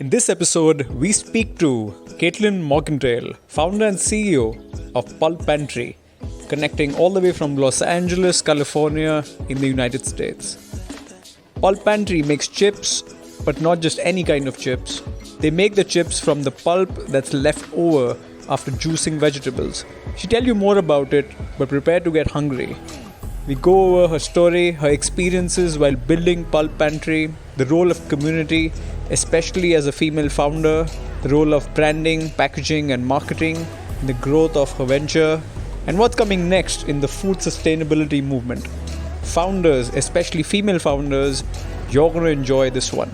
In this episode, we speak to Kaitlin Mogentale, founder and CEO of Pulp Pantry, connecting all the way from Los Angeles, California, in the United States. Pulp Pantry makes chips, but not just any kind of chips. They make the chips from the pulp that's left over after juicing vegetables. She'll tell you more about it, but prepare to get hungry. We go over her story, her experiences while building Pulp Pantry, the role of community, especially as a female founder, the role of branding, packaging, and marketing, the growth of her venture, and what's coming next in the food sustainability movement. Founders, especially female founders, you're going to enjoy this one.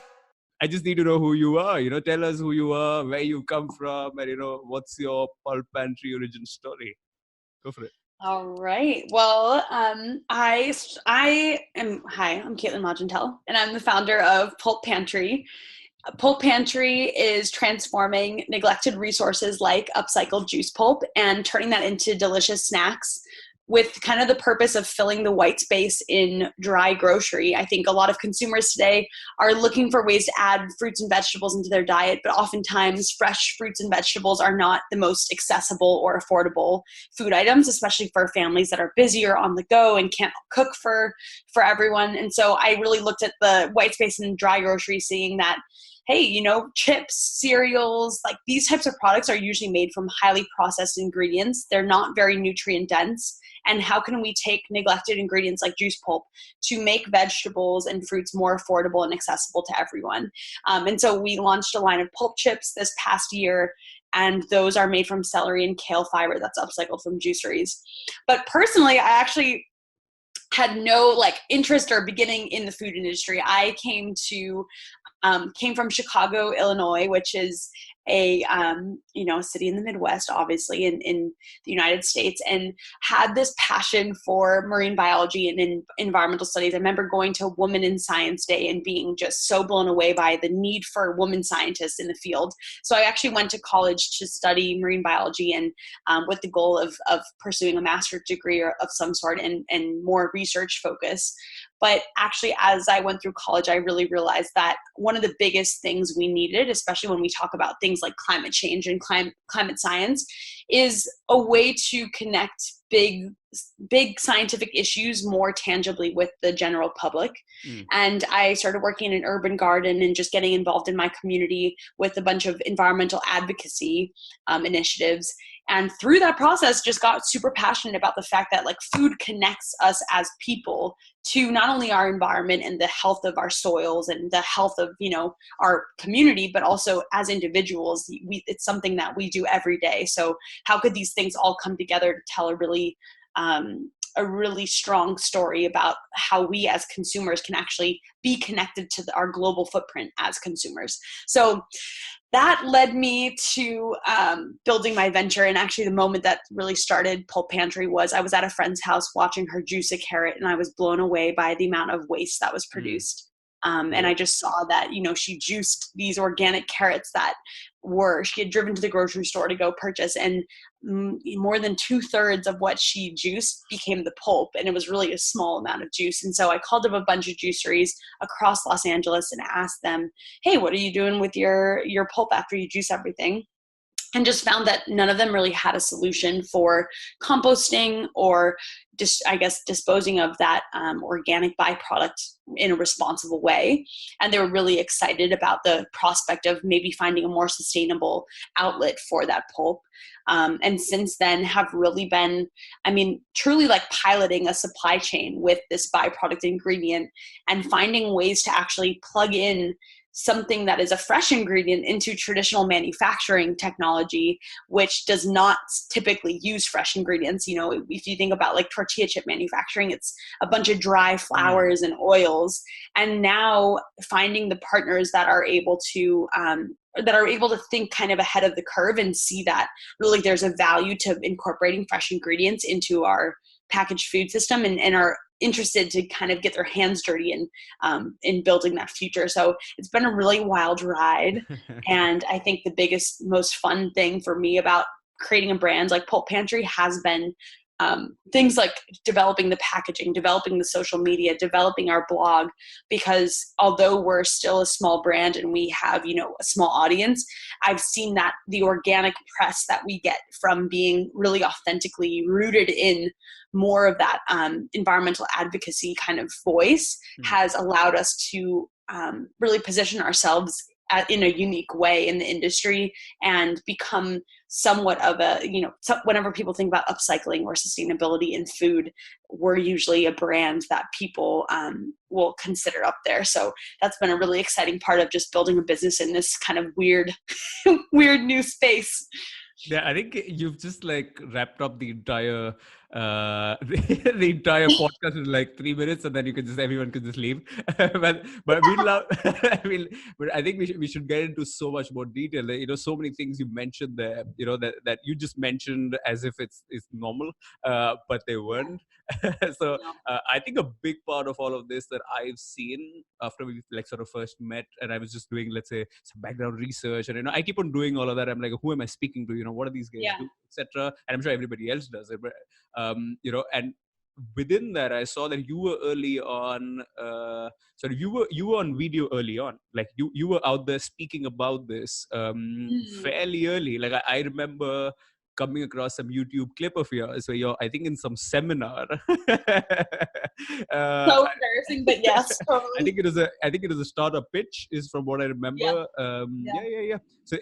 I just need to know who you are. Tell us who you are, where you come from, and what's your Pulp Pantry origin story. Go for it. All right. Well, I'm Kaitlin Mogentale, and I'm the founder of Pulp Pantry. Pulp Pantry is transforming neglected resources like upcycled juice pulp and turning that into delicious snacks with kind of the purpose of filling the white space in dry grocery. I think a lot of consumers today are looking for ways to add fruits and vegetables into their diet, but oftentimes fresh fruits and vegetables are not the most accessible or affordable food items, especially for families that are busy or on the go and can't cook for everyone. And so I really looked at the white space in dry grocery, seeing that hey, chips, cereals, like these types of products are usually made from highly processed ingredients. They're not very nutrient dense. And how can we take neglected ingredients like juice pulp to make vegetables and fruits more affordable and accessible to everyone? And so we launched a line of pulp chips this past year, and those are made from celery and kale fiber that's upcycled from juiceries. But personally, I actually had no interest or beginning in the food industry. I came from Chicago, Illinois, which is a city in the Midwest, obviously in the United States, and had this passion for marine biology and in environmental studies. I remember going to Women in Science Day and being just so blown away by the need for women scientists in the field. So I actually went to college to study marine biology and with the goal of pursuing a master's degree or of some sort and more research focus. But actually, as I went through college, I really realized that one of the biggest things we needed, especially when we talk about things like climate change and climate science, is a way to connect big scientific issues more tangibly with the general public. And I started working in an urban garden and just getting involved in my community with a bunch of environmental advocacy initiatives. And through that process, just got super passionate about the fact that food connects us as people to not only our environment and the health of our soils and the health of, our community, but also as individuals, it's something that we do every day. So how could these things all come together to tell a really strong story about how we as consumers can actually be connected to our global footprint as consumers? So that led me to building my venture. And actually the moment that really started Pulp Pantry was I was at a friend's house watching her juice a carrot, and I was blown away by the amount of waste that was produced. And I just saw that, she juiced these organic carrots that she had driven to the grocery store to go purchase, and more than 2/3 of what she juiced became the pulp, and it was really a small amount of juice. And so I called up a bunch of juiceries across Los Angeles and asked them, hey, what are you doing with your pulp after you juice everything? And just found that none of them really had a solution for composting or disposing of that organic byproduct in a responsible way. And they were really excited about the prospect of maybe finding a more sustainable outlet for that pulp. And since then have really been, truly piloting a supply chain with this byproduct ingredient and finding ways to actually plug in something that is a fresh ingredient into traditional manufacturing technology, which does not typically use fresh ingredients. If you think about tortilla chip manufacturing, it's a bunch of dry flours and oils. And now finding the partners that are able to think kind of ahead of the curve and see that really there's a value to incorporating fresh ingredients into our packaged food system and are interested to kind of get their hands dirty in building that future. So it's been a really wild ride. And I think the biggest, most fun thing for me about creating a brand like Pulp Pantry has been things like developing the packaging, developing the social media, developing our blog, because although we're still a small brand and we have, a small audience, I've seen that the organic press that we get from being really authentically rooted in more of that environmental advocacy kind of voice has allowed us to really position ourselves in a unique way in the industry and become somewhat of a, whenever people think about upcycling or sustainability in food, we're usually a brand that people will consider up there. So that's been a really exciting part of just building a business in this kind of weird, weird new space. Yeah, I think you've just like wrapped up the entire the entire podcast in like 3 minutes, and then everyone can just leave. but we love. But I think we should get into so much more detail. So many things you mentioned there. That you just mentioned as if it's normal, but they weren't. So I think a big part of all of this that I've seen after we like sort of first met, and I was just doing, let's say, some background research, and I keep on doing all of that. I'm like, who am I speaking to? What do these guys do, etc. And I'm sure everybody else does it, but and within that, I saw that you were early on. You were on video early on. Like you were out there speaking about this fairly early. Like I remember coming across some YouTube clip of yours where you're, I think, in some seminar. So embarrassing, but yes, totally. I think it was a startup pitch, is from what I remember. Yeah. So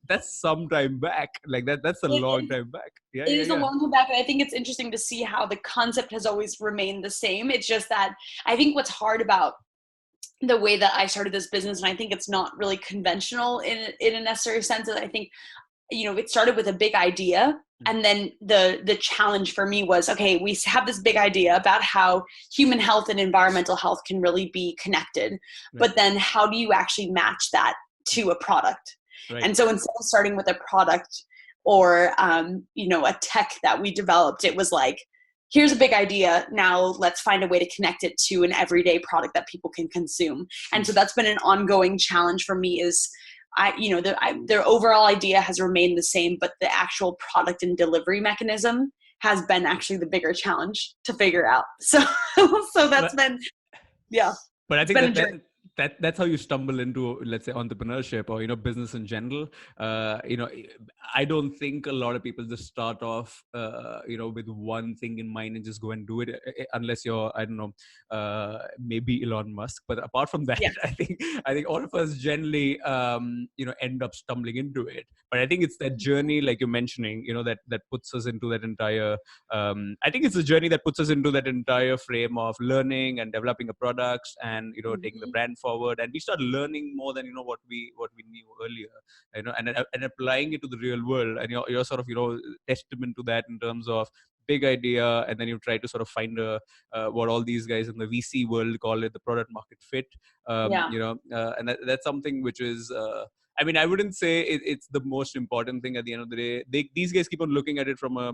that's some time back. Like that's a long time back. It is a long time back, and I think it's interesting to see how the concept has always remained the same. It's just that I think what's hard about the way that I started this business, and I think it's not really conventional in a necessary sense, is I think it started with a big idea. And then the challenge for me was, okay, we have this big idea about how human health and environmental health can really be connected. Right. But then how do you actually match that to a product? Right. And so instead of starting with a product or, a tech that we developed, it was like, here's a big idea. Now let's find a way to connect it to an everyday product that people can consume. And so that's been an ongoing challenge for me is, their overall idea has remained the same, but the actual product and delivery mechanism has been actually the bigger challenge to figure out. So that's been, yeah. But I think that's how you stumble into, let's say, entrepreneurship or business in general. I don't think a lot of people just start off with one thing in mind and just go and do it, unless you're, I don't know, maybe Elon Musk. But apart from that, I think all of us generally end up stumbling into it. But I think it's that journey, like you're mentioning, that puts us into that entire I think it's a journey that puts us into that entire frame of learning and developing a product and taking the brand forward, and we start learning more than what we knew earlier, and applying it to the real world. And you're sort of testament to that in terms of big idea, and then you try to sort of find what all these guys in the VC world call it, the product market fit. And that's something which is I wouldn't say it's the most important thing at the end of the day. These guys keep on looking at it from a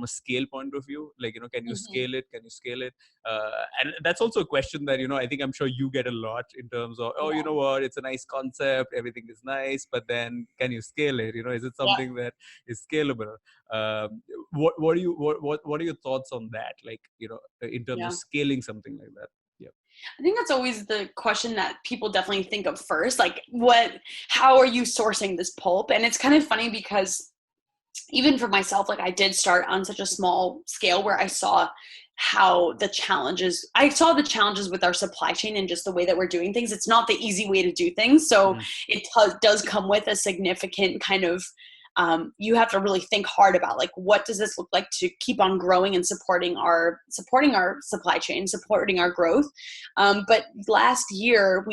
scale point of view. Like, can you scale it? Can you scale it? And that's also a question that, I think I'm sure you get a lot in terms of, you know what, it's a nice concept. Everything is nice, but then can you scale it? Is it something that is scalable? What are your thoughts on that? Like, in terms of scaling something like that? I think that's always the question that people definitely think of first. Like, how are you sourcing this pulp? And it's kind of funny because even for myself, like I did start on such a small scale where I saw the challenges with our supply chain and just the way that we're doing things. It's not the easy way to do things. So it does come with a significant kind of, you have to really think hard about like, what does this look like to keep on growing and supporting our supply chain, supporting our growth. But last year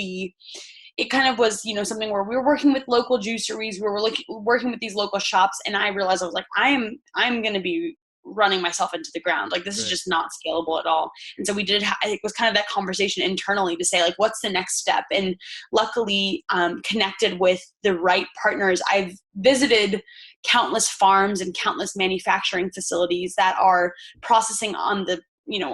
it kind of was, something where we were working with local juiceries, we were working with these local shops, and I realized I was like, I'm going to be running myself into the ground. Like, this is just not scalable at all. And so it was kind of that conversation internally to say, like, what's the next step? And luckily, connected with the right partners. I've visited countless farms and countless manufacturing facilities that are processing on the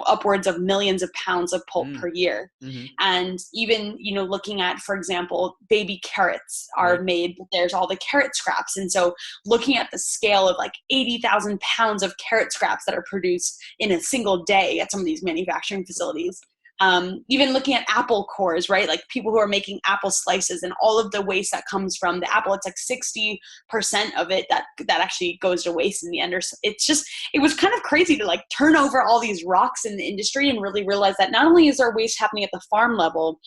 upwards of millions of pounds of pulp per year. Mm-hmm. And even, looking at, for example, baby carrots are made, but there's all the carrot scraps. And so looking at the scale of like 80,000 pounds of carrot scraps that are produced in a single day at some of these manufacturing facilities. Even looking at apple cores, right? Like people who are making apple slices and all of the waste that comes from the apple, it's like 60% of it that actually goes to waste in the end. It was kind of crazy to like turn over all these rocks in the industry and really realize that not only is there waste happening at the farm level,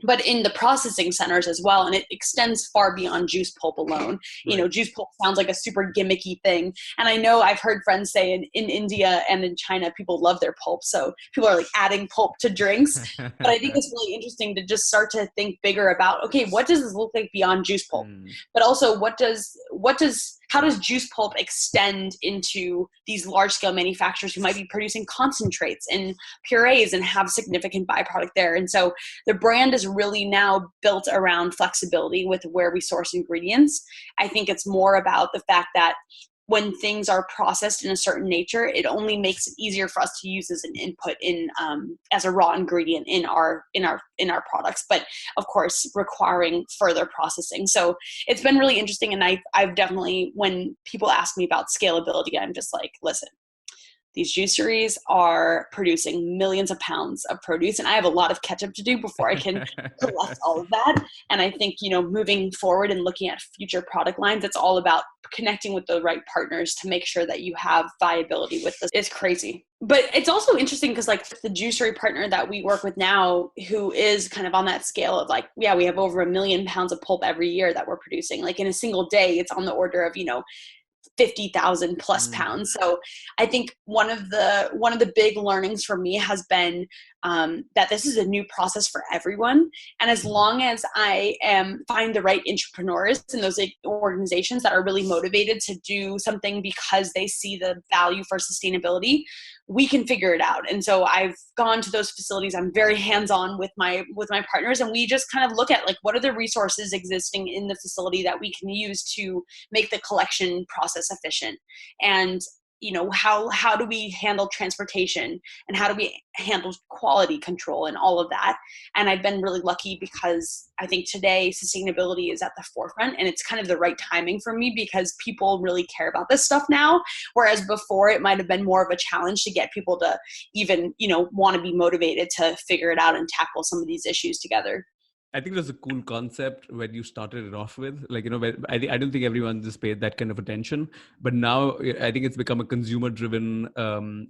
but in the processing centers as well. And it extends far beyond juice pulp alone. Juice pulp sounds like a super gimmicky thing. And I know I've heard friends say in India and in China, people love their pulp. So people are like adding pulp to drinks. But I think it's really interesting to just start to think bigger about, okay, what does this look like beyond juice pulp? But also how does juice pulp extend into these large scale manufacturers who might be producing concentrates and purees and have significant byproduct there? And so the brand is really now built around flexibility with where we source ingredients. I think it's more about the fact that when things are processed in a certain nature, it only makes it easier for us to use as an input in as a raw ingredient in our products, but of course requiring further processing. So it's been really interesting, and I've definitely, when people ask me about scalability, I'm just like, listen, these juiceries are producing millions of pounds of produce, and I have a lot of catch up to do before I can collect all of that. And I think, moving forward and looking at future product lines, it's all about connecting with the right partners to make sure that you have viability with this. It's crazy. But it's also interesting because like the juicery partner that we work with now, who is kind of on that scale of like, yeah, we have over 1 million pounds of pulp every year that we're producing. Like in a single day, it's on the order of, 50,000 plus pounds. So I think one of the big learnings for me has been that this is a new process for everyone. And as long as I find the right entrepreneurs in those organizations that are really motivated to do something because they see the value for sustainability, we can figure it out. And so I've gone to those facilities. I'm very hands-on with my partners, and we just kind of look at like, what are the resources existing in the facility that we can use to make the collection process efficient? And how do we handle transportation, and how do we handle quality control and all of that? And I've been really lucky because I think today sustainability is at the forefront, and it's kind of the right timing for me because people really care about this stuff now. Whereas before it might have been more of a challenge to get people to even, want to be motivated to figure it out and tackle some of these issues together. I think it was a cool concept when you started it off with, like, I don't think everyone just paid that kind of attention, but now I think it's become a consumer driven,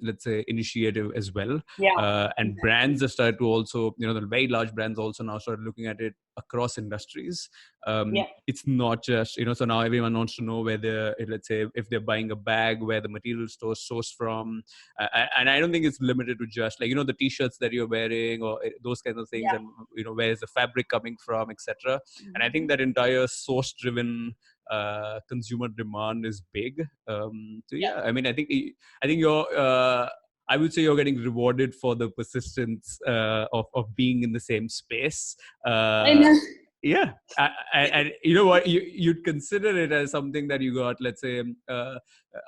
let's say, initiative as well. Yeah. And brands have started to also, the very large brands also now started looking at it across industries. It's not just, so now everyone wants to know whether, let's say, if they're buying a bag, where the material store sourced from. And I don't think it's limited to just like, the t-shirts that you're wearing or those kinds of things. Yeah. And, where's the fabric coming from, etc. And I think that entire source driven consumer demand is big. I mean, I think you're I would say you're getting rewarded for the persistence of being in the same space. I know. Yeah. And you know what, you'd consider it as something that you got, let's say,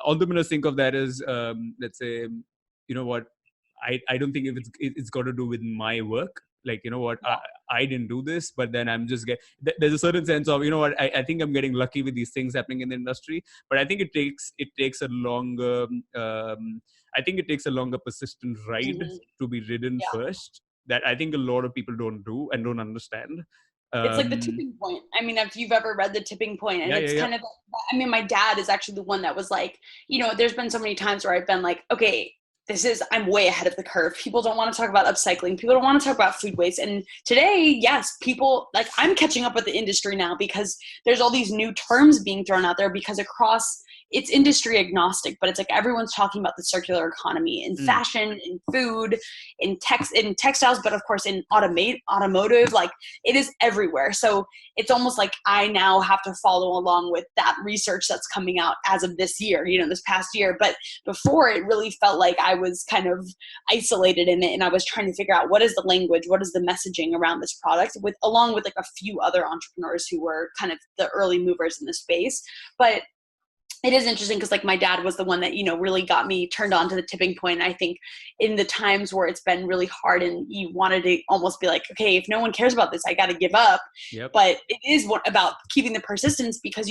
entrepreneurs think of that as, let's say, I don't think if it's got to do with my work. Like, I didn't do this, but then I'm just there's a certain sense of, I think I'm getting lucky with these things happening in the industry, but I think it takes a longer, persistent ride to be ridden first, that I think a lot of people don't do and don't understand. It's like the tipping point. I mean, if you've ever read The Tipping Point, and it's kind of, I mean, my dad is actually the one that was like, there's been so many times where I've been like, okay, I'm way ahead of the curve. People don't want to talk about upcycling. People don't want to talk about food waste. And today, yes, people, like, I'm catching up with the industry now because there's all these new terms being thrown out there, because it's industry agnostic, but it's like everyone's talking about the circular economy in fashion, in food, in textiles, but of course in automotive, like it is everywhere. So it's almost like I now have to follow along with that research that's coming out as of this year, this past year. But before, it really felt like I was kind of isolated in it, and I was trying to figure out what is the language, what is the messaging around this product, along with like a few other entrepreneurs who were kind of the early movers in the space. But it is interesting because like my dad was the one that, really got me turned on to the tipping point. I think in the times where it's been really hard and you wanted to almost be like, okay, if no one cares about this, I got to give up. Yep. But it is about keeping the persistence, because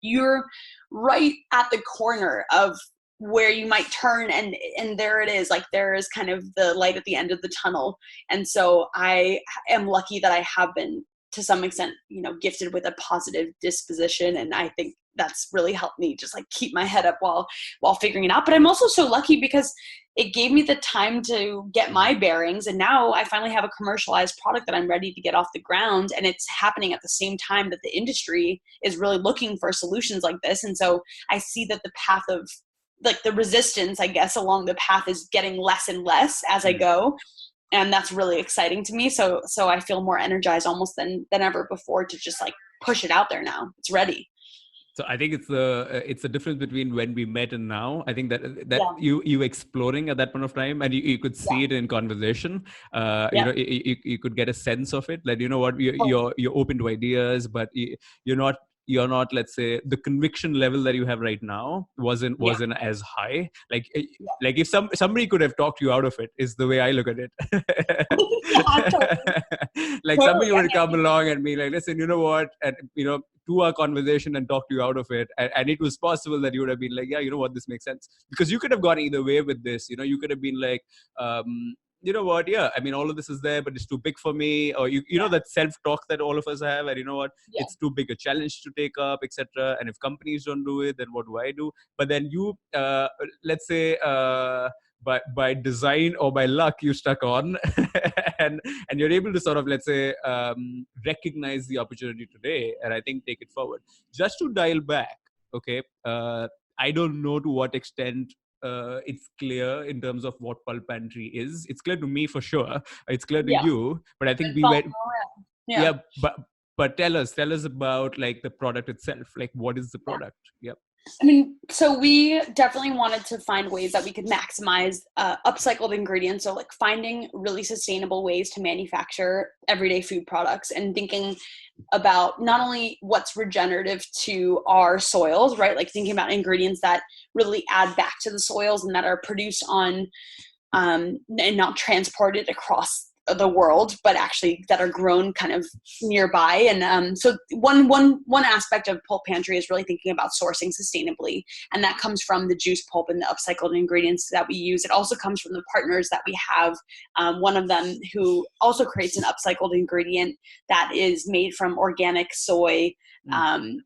you're right at the corner of where you might turn, and there it is. Like there is kind of the light at the end of the tunnel. And so I am lucky that I have been to some extent, gifted with a positive disposition. And I think that's really helped me just like keep my head up while figuring it out. But I'm also so lucky because it gave me the time to get my bearings. And now I finally have a commercialized product that I'm ready to get off the ground. And it's happening at the same time that the industry is really looking for solutions like this. And so I see that the path of like the resistance, I guess, along the path is getting less and less as I go. And that's really exciting to me. So I feel more energized almost than ever before to just like push it out there now. It's ready. So I think it's the difference between when we met and now. I think that you exploring at that point of time, and you could see it in conversation. You could get a sense of it. Like, you know what, you're open to ideas, but you're not, let's say, the conviction level that you have right now wasn't as high. Like if somebody could have talked you out of it, is the way I look at it. Like somebody would come along and be like, listen, you know what, and to our conversation and talk you out of it. And it was possible that you would have been like, yeah, you know what, this makes sense. Because you could have gone either way with this. You could have been like, you know what, yeah, I mean, all of this is there, but it's too big for me. Or you know that self-talk that all of us have, and you know what, it's too big a challenge to take up, etc. And if companies don't do it, then what do I do? But then you, let's say, by design or by luck, you stuck on and you're able to sort of, let's say, recognize the opportunity today, and I think take it forward. Just to dial back, okay, I don't know to what extent it's clear in terms of what Pulp Pantry is. It's clear to me for sure. It's clear to you, but I think we went. Yeah, but tell us about like the product itself. Like, what is the product? Yep. I mean, so we definitely wanted to find ways that we could maximize upcycled ingredients. So like finding really sustainable ways to manufacture everyday food products, and thinking about not only what's regenerative to our soils, right? Like thinking about ingredients that really add back to the soils and that are produced on and not transported across the world, but actually that are grown kind of nearby. And so one aspect of Pulp Pantry is really thinking about sourcing sustainably, and that comes from the juice pulp and the upcycled ingredients that we use. It also comes from the partners that we have. One of them who also creates an upcycled ingredient that is made from organic soy, kind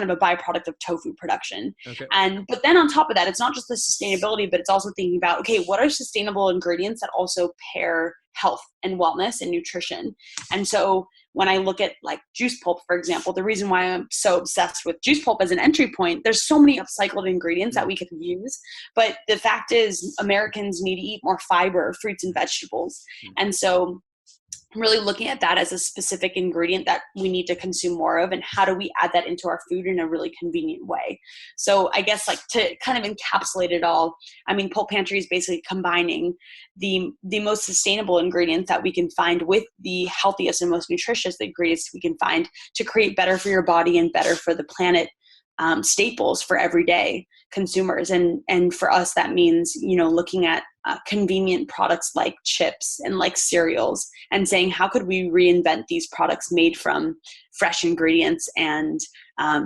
of a byproduct of tofu production. Okay. But then on top of that, it's not just the sustainability, but it's also thinking about, okay, what are sustainable ingredients that also pair health and wellness and nutrition? And so when I look at like juice pulp, for example, the reason why I'm so obsessed with juice pulp as an entry point, there's so many upcycled ingredients that we could use. But the fact is, Americans need to eat more fiber, fruits and vegetables. And so really looking at that as a specific ingredient that we need to consume more of, and how do we add that into our food in a really convenient way. So I guess like to kind of encapsulate it all, I mean, Pulp Pantry is basically combining the most sustainable ingredients that we can find with the healthiest and most nutritious ingredients we can find to create better for your body and better for the planet staples for everyday consumers. And for us, that means, looking at convenient products like chips and like cereals, and saying, how could we reinvent these products made from fresh ingredients and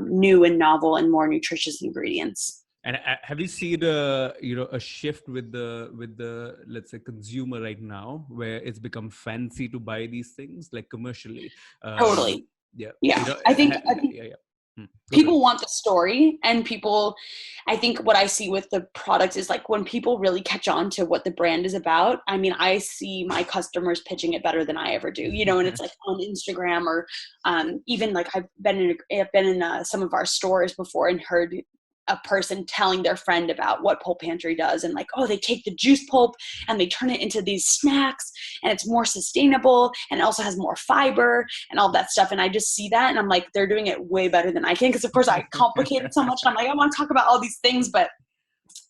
new and novel and more nutritious ingredients? And have you seen a shift with the let's say consumer right now, where it's become fancy to buy these things like commercially? Totally. Yeah. I think people Okay. want the story, and I think what I see with the product is like when people really catch on to what the brand is about. I mean, I see my customers pitching it better than I ever do, and it's like on Instagram or even like I've been in some of our stores before and heard a person telling their friend about what Pulp Pantry does, and like, oh, they take the juice pulp and they turn it into these snacks, and it's more sustainable and it also has more fiber and all that stuff. And I just see that and I'm like, they're doing it way better than I can, because of course I complicate it so much, and I'm like, I want to talk about all these things. But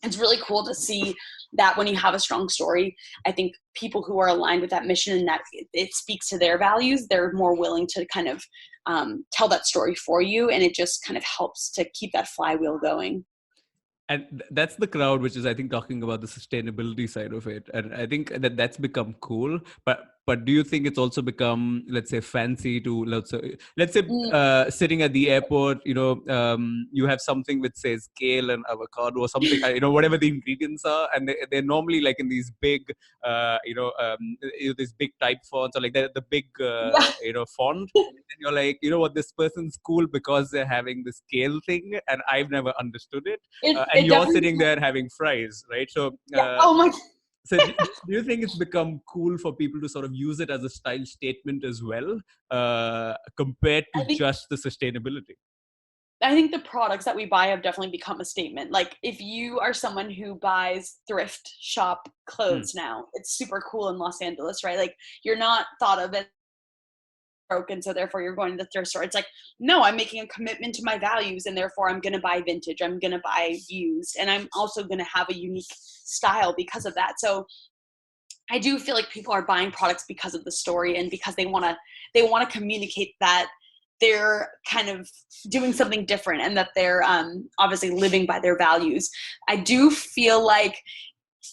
it's really cool to see that when you have a strong story, I think people who are aligned with that mission and that it speaks to their values, they're more willing to kind of tell that story for you. And it just kind of helps to keep that flywheel going. And that's the crowd which is, I think, talking about the sustainability side of it, and I think that that's become cool. But do you think it's also become, let's say, fancy to, let's say Mm, sitting at the airport, you have something which says kale and avocado or something, whatever the ingredients are, and they're normally like in these big these big type fonts, or like the big yeah, font. And you're like, you know what, this person's cool because they're having this kale thing, and I've never understood it. And it you're definitely, sitting there having fries, right? So, yeah. Oh my, do you think it's become cool for people to sort of use it as a style statement as well, compared to I think just the sustainability? I think the products that we buy have definitely become a statement. Like if you are someone who buys thrift shop Hmm. clothes now, it's super cool in Los Angeles, right? Like you're not thought of as broken, so therefore you're going to the thrift store. It's like, no, I'm making a commitment to my values, and therefore I'm going to buy vintage. I'm going to buy used, and I'm also going to have a unique style because of that. So I do feel like people are buying products because of the story and because they want to communicate that they're kind of doing something different and that they're obviously living by their values. I do feel like,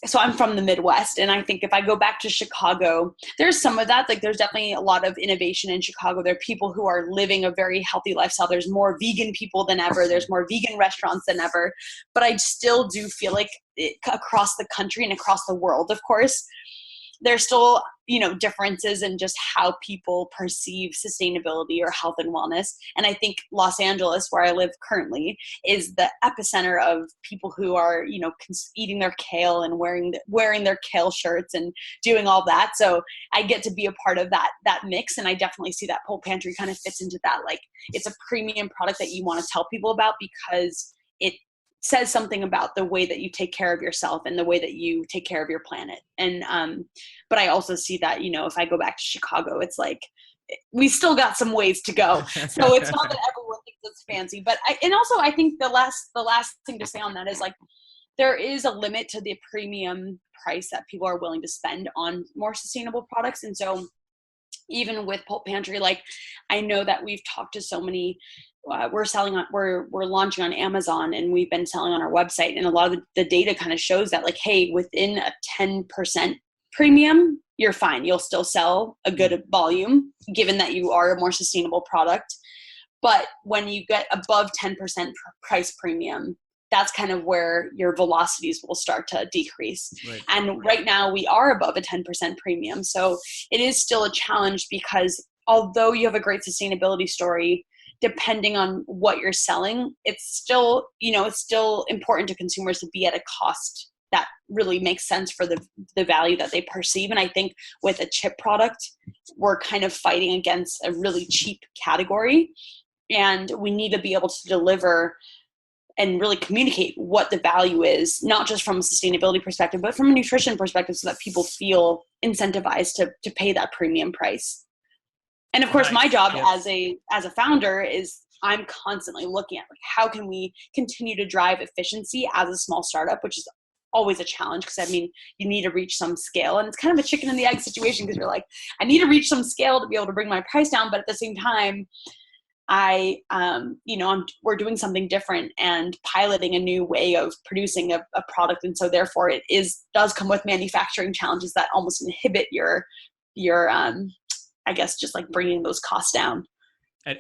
so I'm from the Midwest, and I think if I go back to Chicago, there's some of that. Like there's definitely a lot of innovation in Chicago. There are people who are living a very healthy lifestyle. There's more vegan people than ever. There's more vegan restaurants than ever. But I still do feel like across the country and across the world, of course, there's still, differences in just how people perceive sustainability or health and wellness. And I think Los Angeles, where I live currently, is the epicenter of people who are, eating their kale and wearing their kale shirts and doing all that. So I get to be a part of that mix. And I definitely see that Pulp Pantry kind of fits into that. Like it's a premium product that you want to tell people about because it says something about the way that you take care of yourself and the way that you take care of your planet. And but I also see that, if I go back to Chicago, it's like we still got some ways to go. So it's not that everyone thinks it's fancy, but I think the last thing to say on that is like there is a limit to the premium price that people are willing to spend on more sustainable products. And so even with Pulp Pantry, like I know that we've talked to so many. We're launching on Amazon, and we've been selling on our website, and a lot of the data kind of shows that like, hey, within a 10% premium, you're fine. You'll still sell a good volume, given that you are a more sustainable product. But when you get above 10% price premium, that's kind of where your velocities will start to decrease. Right. And right now we are above a 10% premium. So it is still a challenge because although you have a great sustainability story, depending on what you're selling, it's still important to consumers to be at a cost that really makes sense for the value that they perceive. And I think with a chip product, we're kind of fighting against a really cheap category. And we need to be able to deliver and really communicate what the value is, not just from a sustainability perspective, but from a nutrition perspective, so that people feel incentivized to pay that premium price. And of course, my job as a founder is I'm constantly looking at like, how can we continue to drive efficiency as a small startup, which is always a challenge because you need to reach some scale, and it's kind of a chicken and the egg situation because you're like, I need to reach some scale to be able to bring my price down, but at the same time, we're doing something different and piloting a new way of producing a product, and so therefore it does come with manufacturing challenges that almost inhibit your I guess just like bringing those costs down. And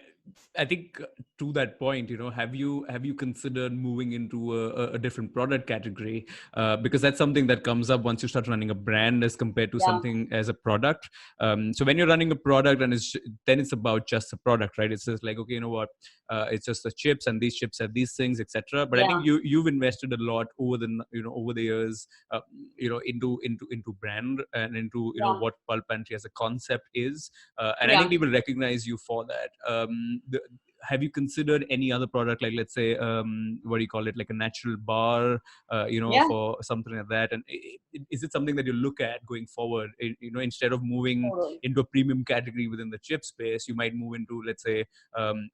I think to that point, have you considered moving into a different product category? Because that's something that comes up once you start running a brand as compared to something as a product. So when you're running a product, and then it's about just the product, right? It's just like, okay, you know what? It's just the chips, and these chips have these things, etc. But I think you've invested a lot over the years, into brand and into what Pulp Pantry as a concept is, and I think people recognize you for that. Have you considered any other product, like let's say what do you call it, like a natural bar, for something like that? And is it something that you look at going forward? Instead of moving into a premium category within the chip space, you might move into, let's say,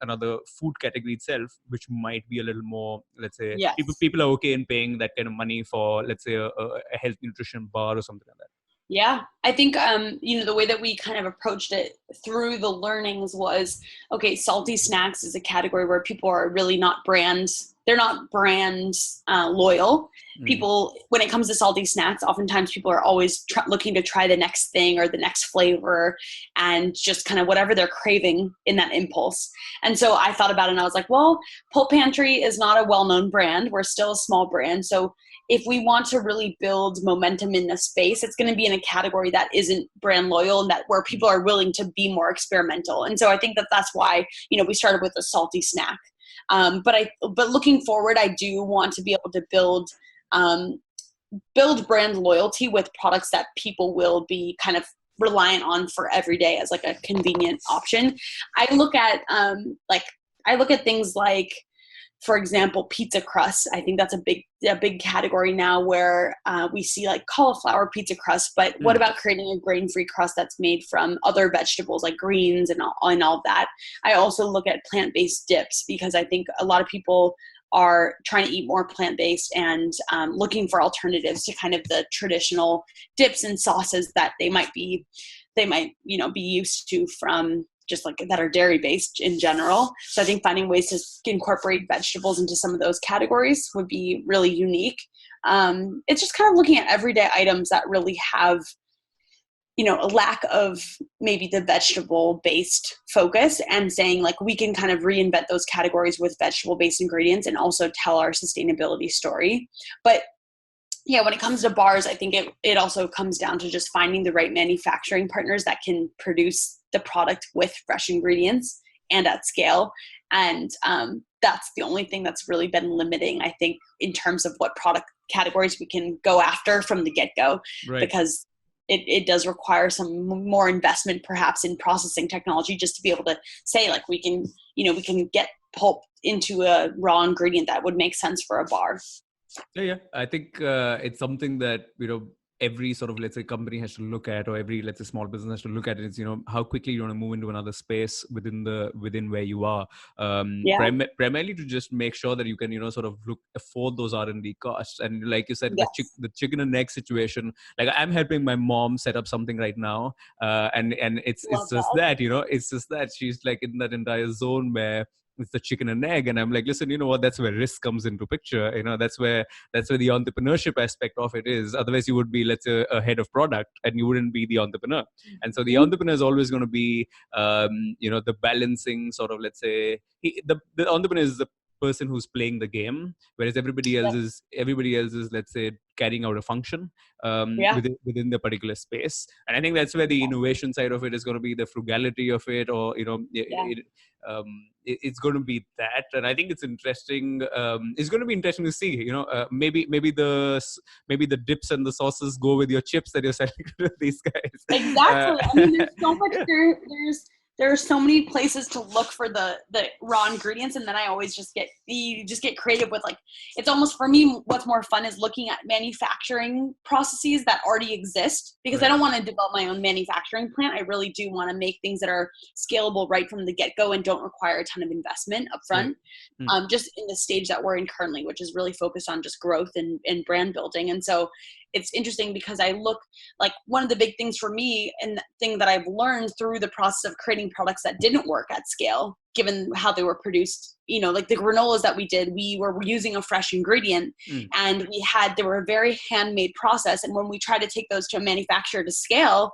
another food category itself, which might be a little more, let's say, people are okay in paying that kind of money for, let's say, a health nutrition bar or something like that. Yeah, I think, the way that we kind of approached it through the learnings was, okay, salty snacks is a category where people are really not brands. they're not brand loyal. Mm. People, when it comes to salty snacks, oftentimes people are always looking to try the next thing or the next flavor and just kind of whatever they're craving in that impulse. And so I thought about it and I was like, well, Pulp Pantry is not a well-known brand. We're still a small brand. So if we want to really build momentum in a space, it's going to be in a category that isn't brand loyal and that where people are willing to be more experimental. And so I think that that's why, we started with a salty snack. But looking forward, I do want to be able to build brand loyalty with products that people will be kind of reliant on for every day as like a convenient option. I look at things like, for example, pizza crust. I think that's a big category now where we see like cauliflower pizza crust, but what about creating a grain-free crust that's made from other vegetables like greens and all that? I also look at plant-based dips because I think a lot of people are trying to eat more plant-based and looking for alternatives to kind of the traditional dips and sauces that they might be used to from just like that are dairy based in general. So I think finding ways to incorporate vegetables into some of those categories would be really unique. It's just kind of looking at everyday items that really have, a lack of maybe the vegetable based focus and saying like, we can kind of reinvent those categories with vegetable based ingredients and also tell our sustainability story. But yeah, when it comes to bars, I think it also comes down to just finding the right manufacturing partners that can produce the product with fresh ingredients and at scale. And that's the only thing that's really been limiting, I think, in terms of what product categories we can go after from the get-go, right. Because it does require some more investment perhaps in processing technology just to be able to say like we can get pulp into a raw ingredient that would make sense for a bar. Yeah. I think it's something that, every sort of, let's say, company has to look at, or every, let's say, small business has to look at it. Is, how quickly you want to move into another space within where you are. Primarily to just make sure that you can, sort of afford those R&D costs. And like you said, yes. the chicken and egg situation, like I'm helping my mom set up something right now. And it's just that, it's just that she's like in that entire zone where it's the chicken and egg, and I'm like, listen, you know what? That's where risk comes into picture. That's where the entrepreneurship aspect of it is. Otherwise, you would be, let's say, a head of product, and you wouldn't be the entrepreneur. And so the entrepreneur is always going to be, the balancing sort of, let's say, the entrepreneur is the person who's playing the game, whereas everybody else is, let's say, carrying out a function within the particular space. And I think that's where the innovation side of it is going to be, the frugality of it, or it's going to be that. And I think it's interesting. It's going to be interesting to see. Maybe the dips and the sauces go with your chips that you're selling to these guys. Exactly. I mean, there's so much. There are so many places to look for the raw ingredients, and then I always just get creative with, like, it's almost, for me, what's more fun is looking at manufacturing processes that already exist, because right. I don't want to develop my own manufacturing plant. I really do want to make things that are scalable right from the get-go and don't require a ton of investment up front. Mm-hmm. Just in the stage that we're in currently, which is really focused on just growth and brand building. And so it's interesting because I look, like, one of the big things for me, and the thing that I've learned through the process of creating products that didn't work at scale, given how they were produced, like the granolas that we did, we were using a fresh ingredient and they were a very handmade process. And when we tried to take those to a manufacturer to scale,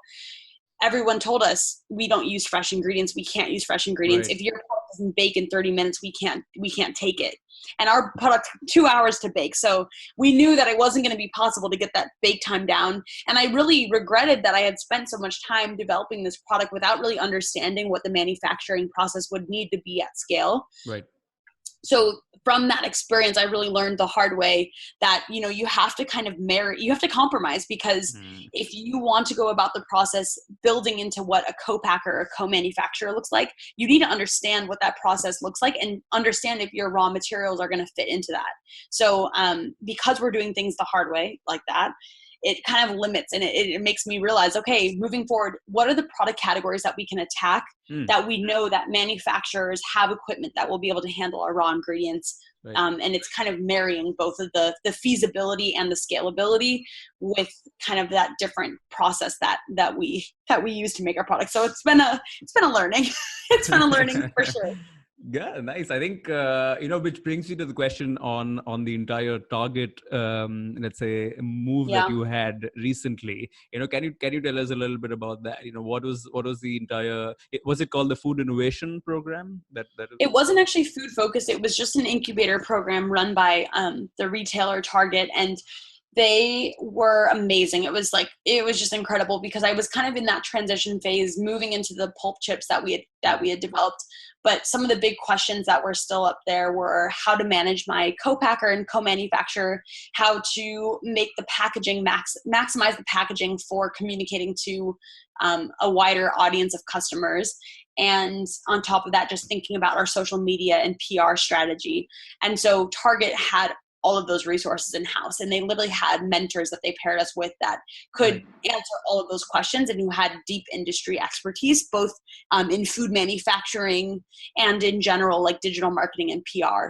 everyone told us, we don't use fresh ingredients. We can't use fresh ingredients. Right. If your product doesn't bake in 30 minutes, we can't take it. And our product took 2 hours to bake. So we knew that it wasn't going to be possible to get that bake time down. And I really regretted that I had spent so much time developing this product without really understanding what the manufacturing process would need to be at scale. Right. So from that experience, I really learned the hard way that, you have to kind of you have to compromise, because if you want to go about the process building into what a co-packer or a co-manufacturer looks like, you need to understand what that process looks like and understand if your raw materials are going to fit into that. So because we're doing things the hard way like that, it kind of limits, and it makes me realize, okay, moving forward, what are the product categories that we can attack that we know that manufacturers have equipment that will be able to handle our raw ingredients? Right. And it's kind of marrying both of the feasibility and the scalability with kind of that different process that we use to make our products. So it's been a learning. It's been a learning for sure. Yeah, nice. I think which brings you to the question on the entire Target, let's say, move that Yeah. you had recently. Can you tell us a little bit about that? What was the entire? Was it called the Food Innovation Program? That It wasn't actually food focused. It was just an incubator program run by the retailer Target, and they were amazing. It was just incredible because I was kind of in that transition phase, moving into the pulp chips that we had developed. But some of the big questions that were still up there were how to manage my co-packer and co-manufacturer, how to make the packaging maximize the packaging for communicating to a wider audience of customers. And on top of that, just thinking about our social media and PR strategy. And so Target had all of those resources in-house, and they literally had mentors that they paired us with that could answer all of those questions and who had deep industry expertise, both in food manufacturing and in general, like digital marketing and PR.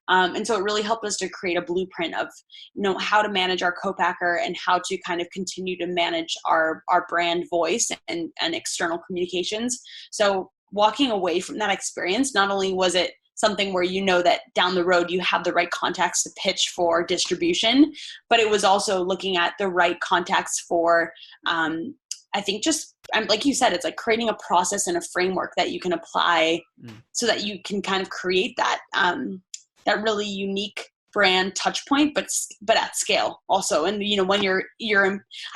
And so it really helped us to create a blueprint of, how to manage our co-packer and how to kind of continue to manage our brand voice and external communications. So walking away from that experience, not only was it something where that down the road you have the right contacts to pitch for distribution, but it was also looking at the right contacts for, I think just like you said, it's like creating a process and a framework that you can apply so that you can kind of create that that really unique brand touch point, but at scale also. And when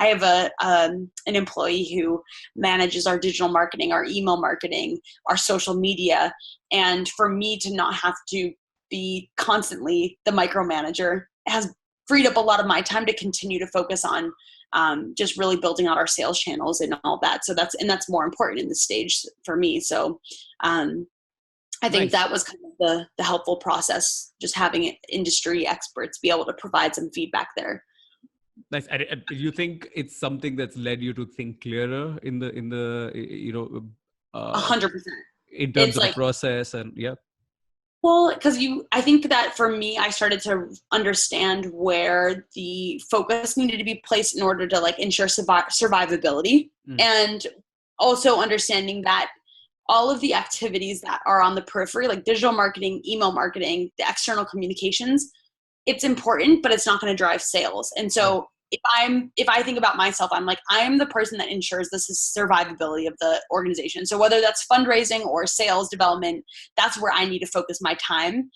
I have an employee who manages our digital marketing, our email marketing, our social media, and for me to not have to be constantly the micromanager has freed up a lot of my time to continue to focus on just really building out our sales channels and all that. So that's more important in this stage for me. So I think that was kind of the helpful process, just having industry experts be able to provide some feedback there. Nice. Do you think it's something that's led you to think clearer in the 100%. In terms of the process and yeah? Well, because I think that for me, I started to understand where the focus needed to be placed in order to ensure survivability, and also understanding that all of the activities that are on the periphery, like digital marketing, email marketing, the external communications, it's important, but it's not going to drive sales. And so if I think about myself, I'm like, I am the person that ensures this is survivability of the organization. So whether that's fundraising or sales development, that's where I need to focus my time.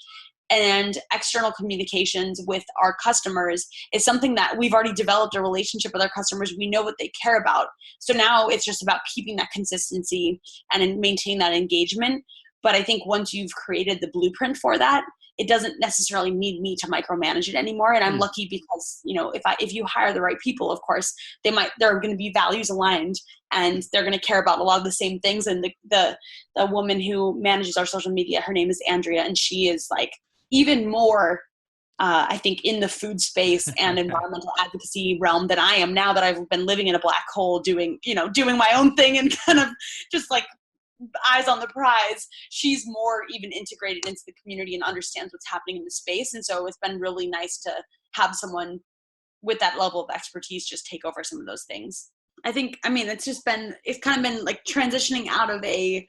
And external communications with our customers is something that we've already developed a relationship with our customers. We know what they care about. So now it's just about keeping that consistency and maintaining that engagement. But I think once you've created the blueprint for that, it doesn't necessarily need me to micromanage it anymore. And I'm lucky because, if you hire the right people, of course, they're going to be values aligned and they're going to care about a lot of the same things. And the woman who manages our social media, her name is Andrea, and she is even more, I think, in the food space and environmental advocacy realm than I am now that I've been living in a black hole doing my own thing and kind of just eyes on the prize. She's more even integrated into the community and understands what's happening in the space. And so it's been really nice to have someone with that level of expertise just take over some of those things. I think, it's kind of been transitioning out of a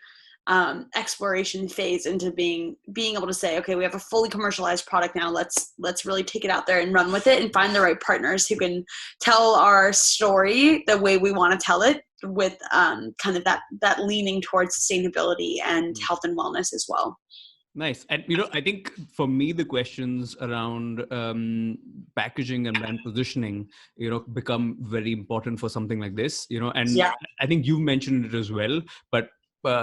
exploration phase into being able to say, okay, we have a fully commercialized product now. Let's really take it out there and run with it and find the right partners who can tell our story the way we want to tell it, with kind of that leaning towards sustainability and health and wellness as well. Nice. And, I think for me, the questions around packaging and brand positioning, become very important for something like this, and I think you mentioned it as well, but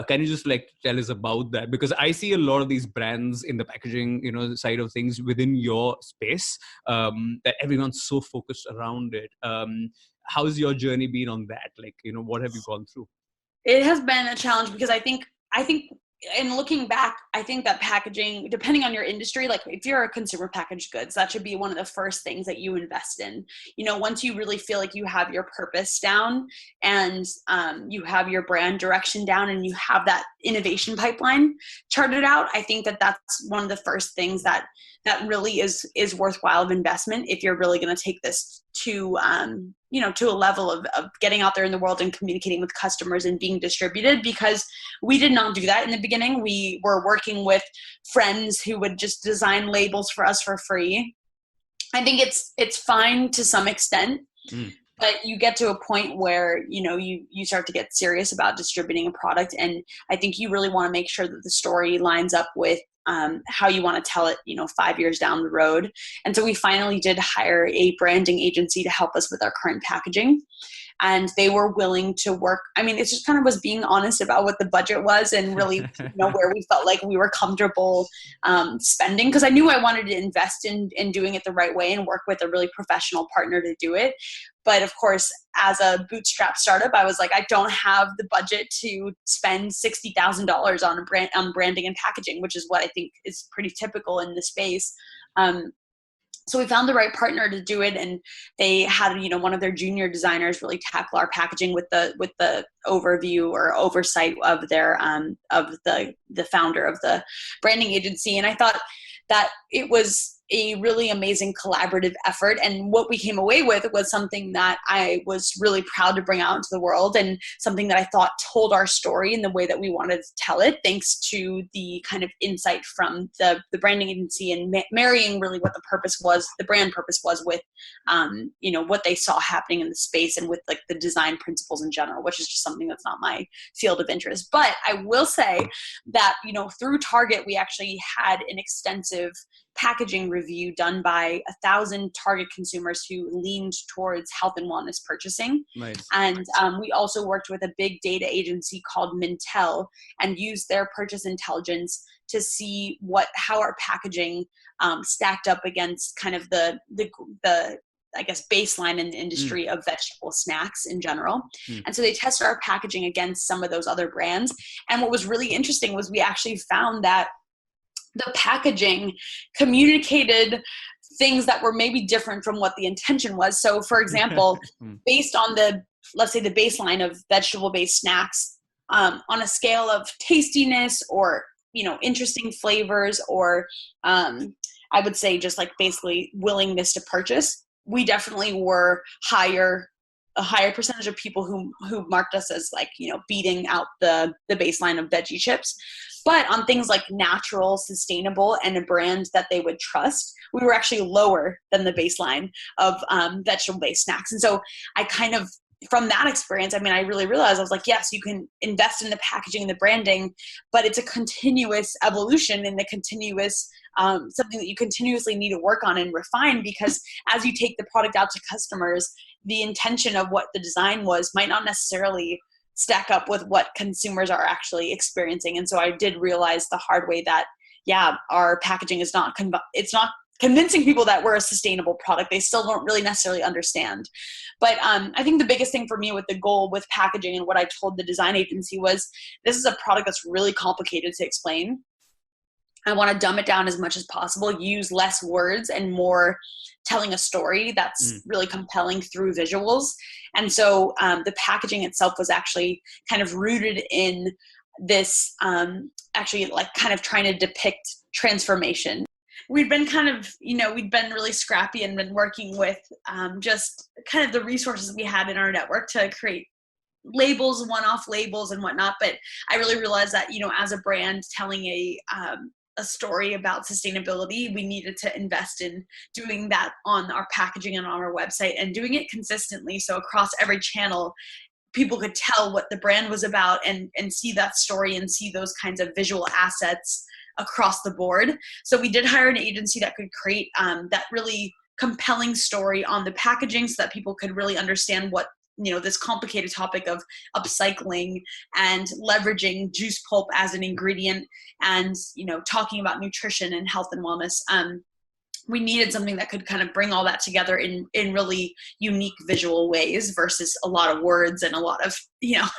can you just tell us about that? Because I see a lot of these brands in the packaging, side of things within your space, that everyone's so focused around it. How's your journey been on that? What have you gone through? It has been a challenge because I think in looking back, I think that packaging, depending on your industry, if you're a consumer packaged goods, that should be one of the first things that you invest in. Once you really feel like you have your purpose down and you have your brand direction down and you have that innovation pipeline charted out, I think that that's one of the first things that that really is worthwhile of investment if you're really going to take this to, to a level of getting out there in the world and communicating with customers and being distributed, because we did not do that in the beginning. We were working with friends who would just design labels for us for free. I think it's fine to some extent, but you get to a point where, you start to get serious about distributing a product. And I think you really want to make sure that the story lines up with how you want to tell it, 5 years down the road. And so we finally did hire a branding agency to help us with our current packaging. And they were willing to work. I mean, it just kind of was being honest about what the budget was and really, where we felt like we were comfortable spending. Because I knew I wanted to invest in doing it the right way and work with a really professional partner to do it. But of course, as a bootstrap startup, I was like, I don't have the budget to spend $60,000 on branding and packaging, which is what I think is pretty typical in the space. So we found the right partner to do it, and they had, one of their junior designers really tackle our packaging with the overview or oversight of their of the founder of the branding agency. And I thought that it was a really amazing collaborative effort. And what we came away with was something that I was really proud to bring out into the world, and something that I thought told our story in the way that we wanted to tell it, thanks to the kind of insight from the branding agency and marrying really what the brand purpose was with, what they saw happening in the space and with like the design principles in general, which is just something that's not my field of interest. But I will say that, through Target, we actually had an extensive packaging review done by 1,000 Target consumers who leaned towards health and wellness purchasing. Nice. And we also worked with a big data agency called Mintel and used their purchase intelligence to see how our packaging stacked up against kind of the I guess baseline in the industry of vegetable snacks in general. And so they tested our packaging against some of those other brands. And what was really interesting was we actually found that the packaging communicated things that were maybe different from what the intention was. So for example, based on let's say the baseline of vegetable-based snacks, on a scale of tastiness or, interesting flavors, or I would say just like basically willingness to purchase, we definitely were a higher percentage of people who marked us as like, beating out the baseline of veggie chips. But on things like natural, sustainable, and a brand that they would trust, we were actually lower than the baseline of vegetable-based snacks. And so I kind of, from that experience, I really realized, I was like, yes, you can invest in the packaging and the branding, but it's a continuous evolution and a continuous something that you continuously need to work on and refine, because as you take the product out to customers, the intention of what the design was might not necessarily stack up with what consumers are actually experiencing. And so I did realize the hard way that, our packaging is not convincing people that we're a sustainable product. They still don't really necessarily understand. But I think the biggest thing for me with the goal with packaging and what I told the design agency was, this is a product that's really complicated to explain. I want to dumb it down as much as possible, use less words and more telling a story that's really compelling through visuals. And so the packaging itself was actually kind of rooted in this, actually like kind of trying to depict transformation. We'd been kind of, we'd been really scrappy and been working with just kind of the resources we had in our network to create labels, one-off labels and whatnot. But I really realized that, as a brand telling a story about sustainability, we needed to invest in doing that on our packaging and on our website, and doing it consistently. So across every channel, people could tell what the brand was about and see that story and see those kinds of visual assets across the board. So we did hire an agency that could create that really compelling story on the packaging, so that people could really understand what, this complicated topic of upcycling and leveraging juice pulp as an ingredient, and, talking about nutrition and health and wellness. We needed something that could kind of bring all that together in really unique visual ways, versus a lot of words and a lot of,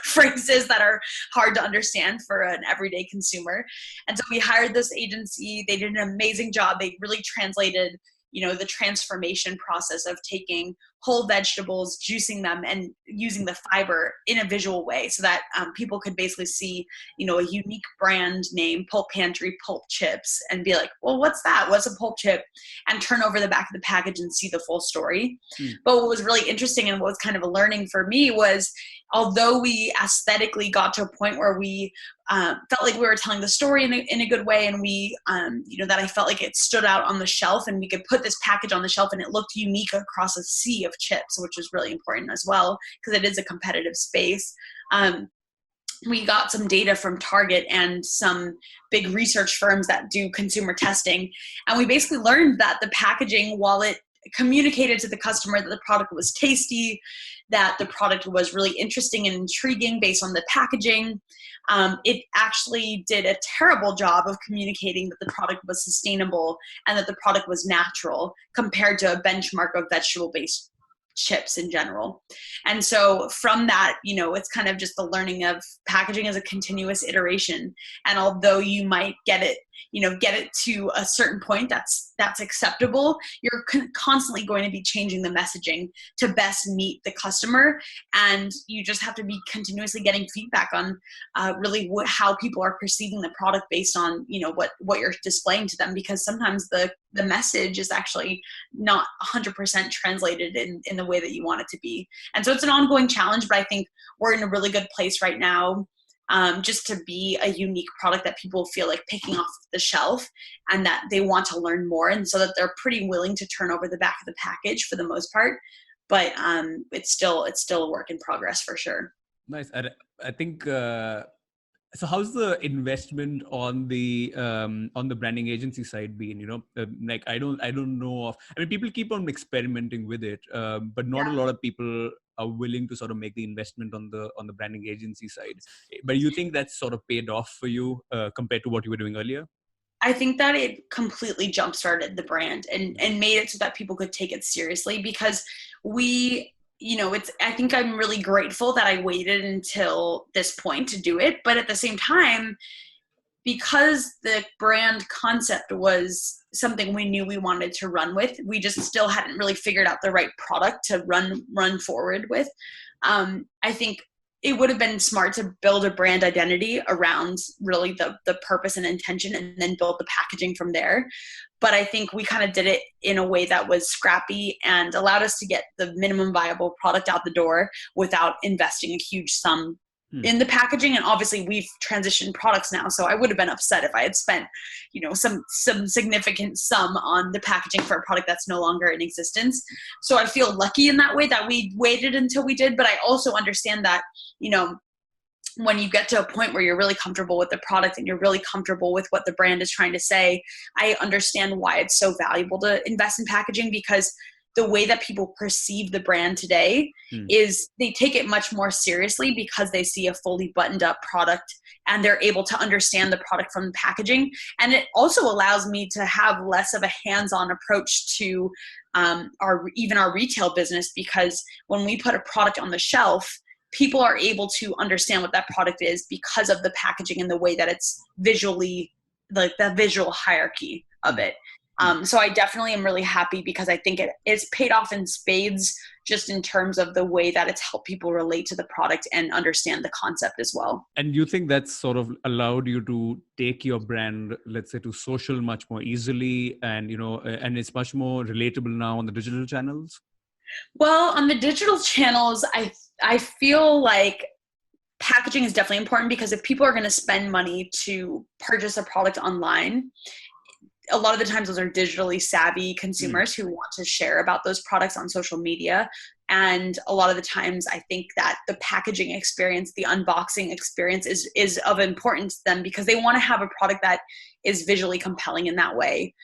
phrases that are hard to understand for an everyday consumer. And so we hired this agency. They did an amazing job. They really translated, the transformation process of taking whole vegetables, juicing them, and using the fiber in a visual way so that people could basically see, a unique brand name, Pulp Pantry, Pulp Chips, and be like, well, what's that? What's a Pulp Chip? And turn over the back of the package and see the full story. But what was really interesting and what was kind of a learning for me was, although we aesthetically got to a point where we felt like we were telling the story in a good way, and we, that I felt like it stood out on the shelf, and we could put this package on the shelf and it looked unique across a sea of chips, which is really important as well because it is a competitive space. We got some data from Target and some big research firms that do consumer testing, and we basically learned that the packaging, while it communicated to the customer that the product was tasty, that the product was really interesting and intriguing based on the packaging, it actually did a terrible job of communicating that the product was sustainable and that the product was natural compared to a benchmark of vegetable-based chips in general. And so from that, it's kind of just the learning of packaging as a continuous iteration. And although you might get it to a certain point that's acceptable, you're constantly going to be changing the messaging to best meet the customer. And you just have to be continuously getting feedback on really how people are perceiving the product based on, what you're displaying to them, because sometimes the message is actually not 100% translated in the way that you want it to be. And so it's an ongoing challenge, but I think we're in a really good place right now, just to be a unique product that people feel like picking off the shelf and that they want to learn more. And so that they're pretty willing to turn over the back of the package for the most part. But it's still a work in progress for sure. Nice. I think, so how's the investment on the branding agency side been? Like I don't know of. I mean, people keep on experimenting with it, but not a lot of people are willing to sort of make the investment on the branding agency side. But you think that's sort of paid off for you compared to what you were doing earlier? I think that it completely jump-started the brand and made it so that people could take it seriously, because I think I'm really grateful that I waited until this point to do it. But at the same time, because the brand concept was something we knew we wanted to run with, we just still hadn't really figured out the right product to run forward with. I think it would have been smart to build a brand identity around really the purpose and intention, and then build the packaging from there. But I think we kind of did it in a way that was scrappy and allowed us to get the minimum viable product out the door without investing a huge sum in the packaging. And obviously we've transitioned products now, so I would have been upset if I had spent, some significant sum on the packaging for a product that's no longer in existence. So I feel lucky in that way that we waited until we did. But I also understand that, when you get to a point where you're really comfortable with the product and you're really comfortable with what the brand is trying to say, I understand why it's so valuable to invest in packaging, because the way that people perceive the brand today is they take it much more seriously because they see a fully buttoned up product and they're able to understand the product from the packaging. And it also allows me to have less of a hands-on approach to our retail business, because when we put a product on the shelf, people are able to understand what that product is because of the packaging and the way that it's visually, like the visual hierarchy of it. So I definitely am really happy, because I think it's paid off in spades, just in terms of the way that it's helped people relate to the product and understand the concept as well. And you think that's sort of allowed you to take your brand, let's say, to social much more easily, and and it's much more relatable now on the digital channels? Well, on the digital channels, I feel like packaging is definitely important, because if people are going to spend money to purchase a product online, a lot of the times those are digitally savvy consumers who want to share about those products on social media. And a lot of the times I think that the packaging experience, the unboxing experience is of importance to them, because they want to have a product that is visually compelling in that way.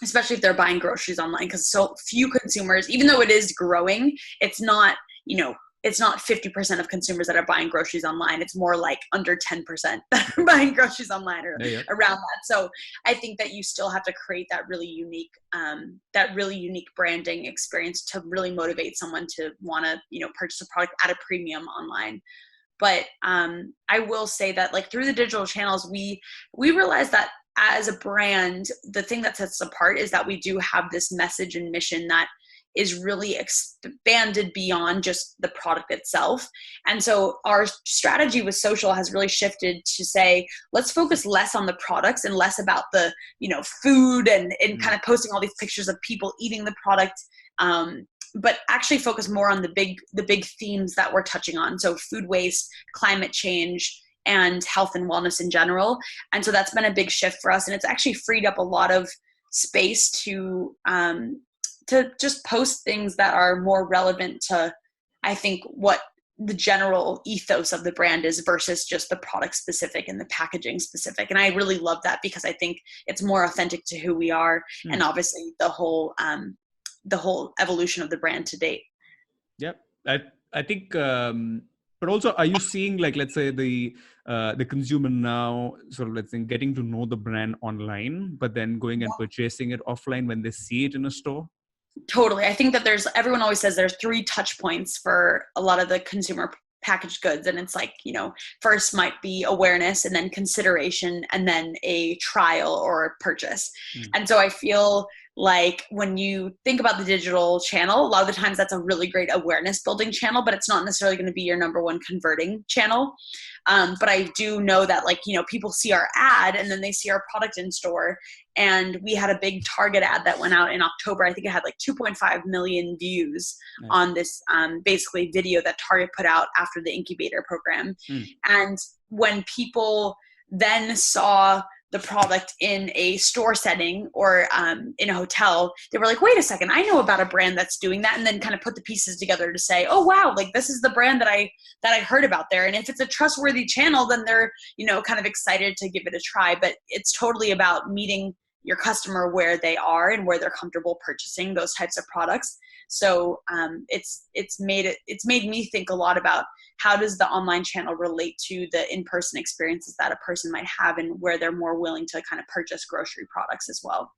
Especially if they're buying groceries online, because so few consumers, even though it is growing, it's not 50% of consumers that are buying groceries online. It's more like under 10% that are buying groceries online, or around that. So I think that you still have to create that really unique branding experience to really motivate someone to want to, purchase a product at a premium online. But I will say that, like, through the digital channels, we realized that as a brand, the thing that sets us apart is that we do have this message and mission that is really expanded beyond just the product itself. And so our strategy with social has really shifted to say, let's focus less on the products and less about the, food and kind of posting all these pictures of people eating the product. But actually focus more on the big themes that we're touching on. So food waste, climate change, and health and wellness in general. And so that's been a big shift for us. And it's actually freed up a lot of space to just post things that are more relevant to, I think, what the general ethos of the brand is versus just the product specific and the packaging specific. And I really love that because I think it's more authentic to who we are and obviously the whole evolution of the brand to date. Yep. I think, but also, are you seeing, like, let's say the consumer now sort of, let's say, getting to know the brand online, but then going and purchasing it offline when they see it in a store? Totally. I think that everyone always says there's 3 touch points for a lot of the consumer packaged goods. And it's like, first might be awareness and then consideration and then a trial or a purchase. And so I feel like when you think about the digital channel, a lot of the times that's a really great awareness building channel, but it's not necessarily going to be your number one converting channel. But I do know that people see our ad and then they see our product in store. And we had a big Target ad that went out in October. I think it had 2.5 million views on this basically video that Target put out after the incubator program. And when people then saw the product in a store setting or in a hotel, they were like, wait a second, I know about a brand that's doing that. And then kind of put the pieces together to say, oh, wow, this is the brand that I heard about there. And if it's a trustworthy channel, then they're, kind of excited to give it a try. But it's totally about meeting your customer where they are and where they're comfortable purchasing those types of products. So it's made me think a lot about how does the online channel relate to the in-person experiences that a person might have and where they're more willing to kind of purchase grocery products as well.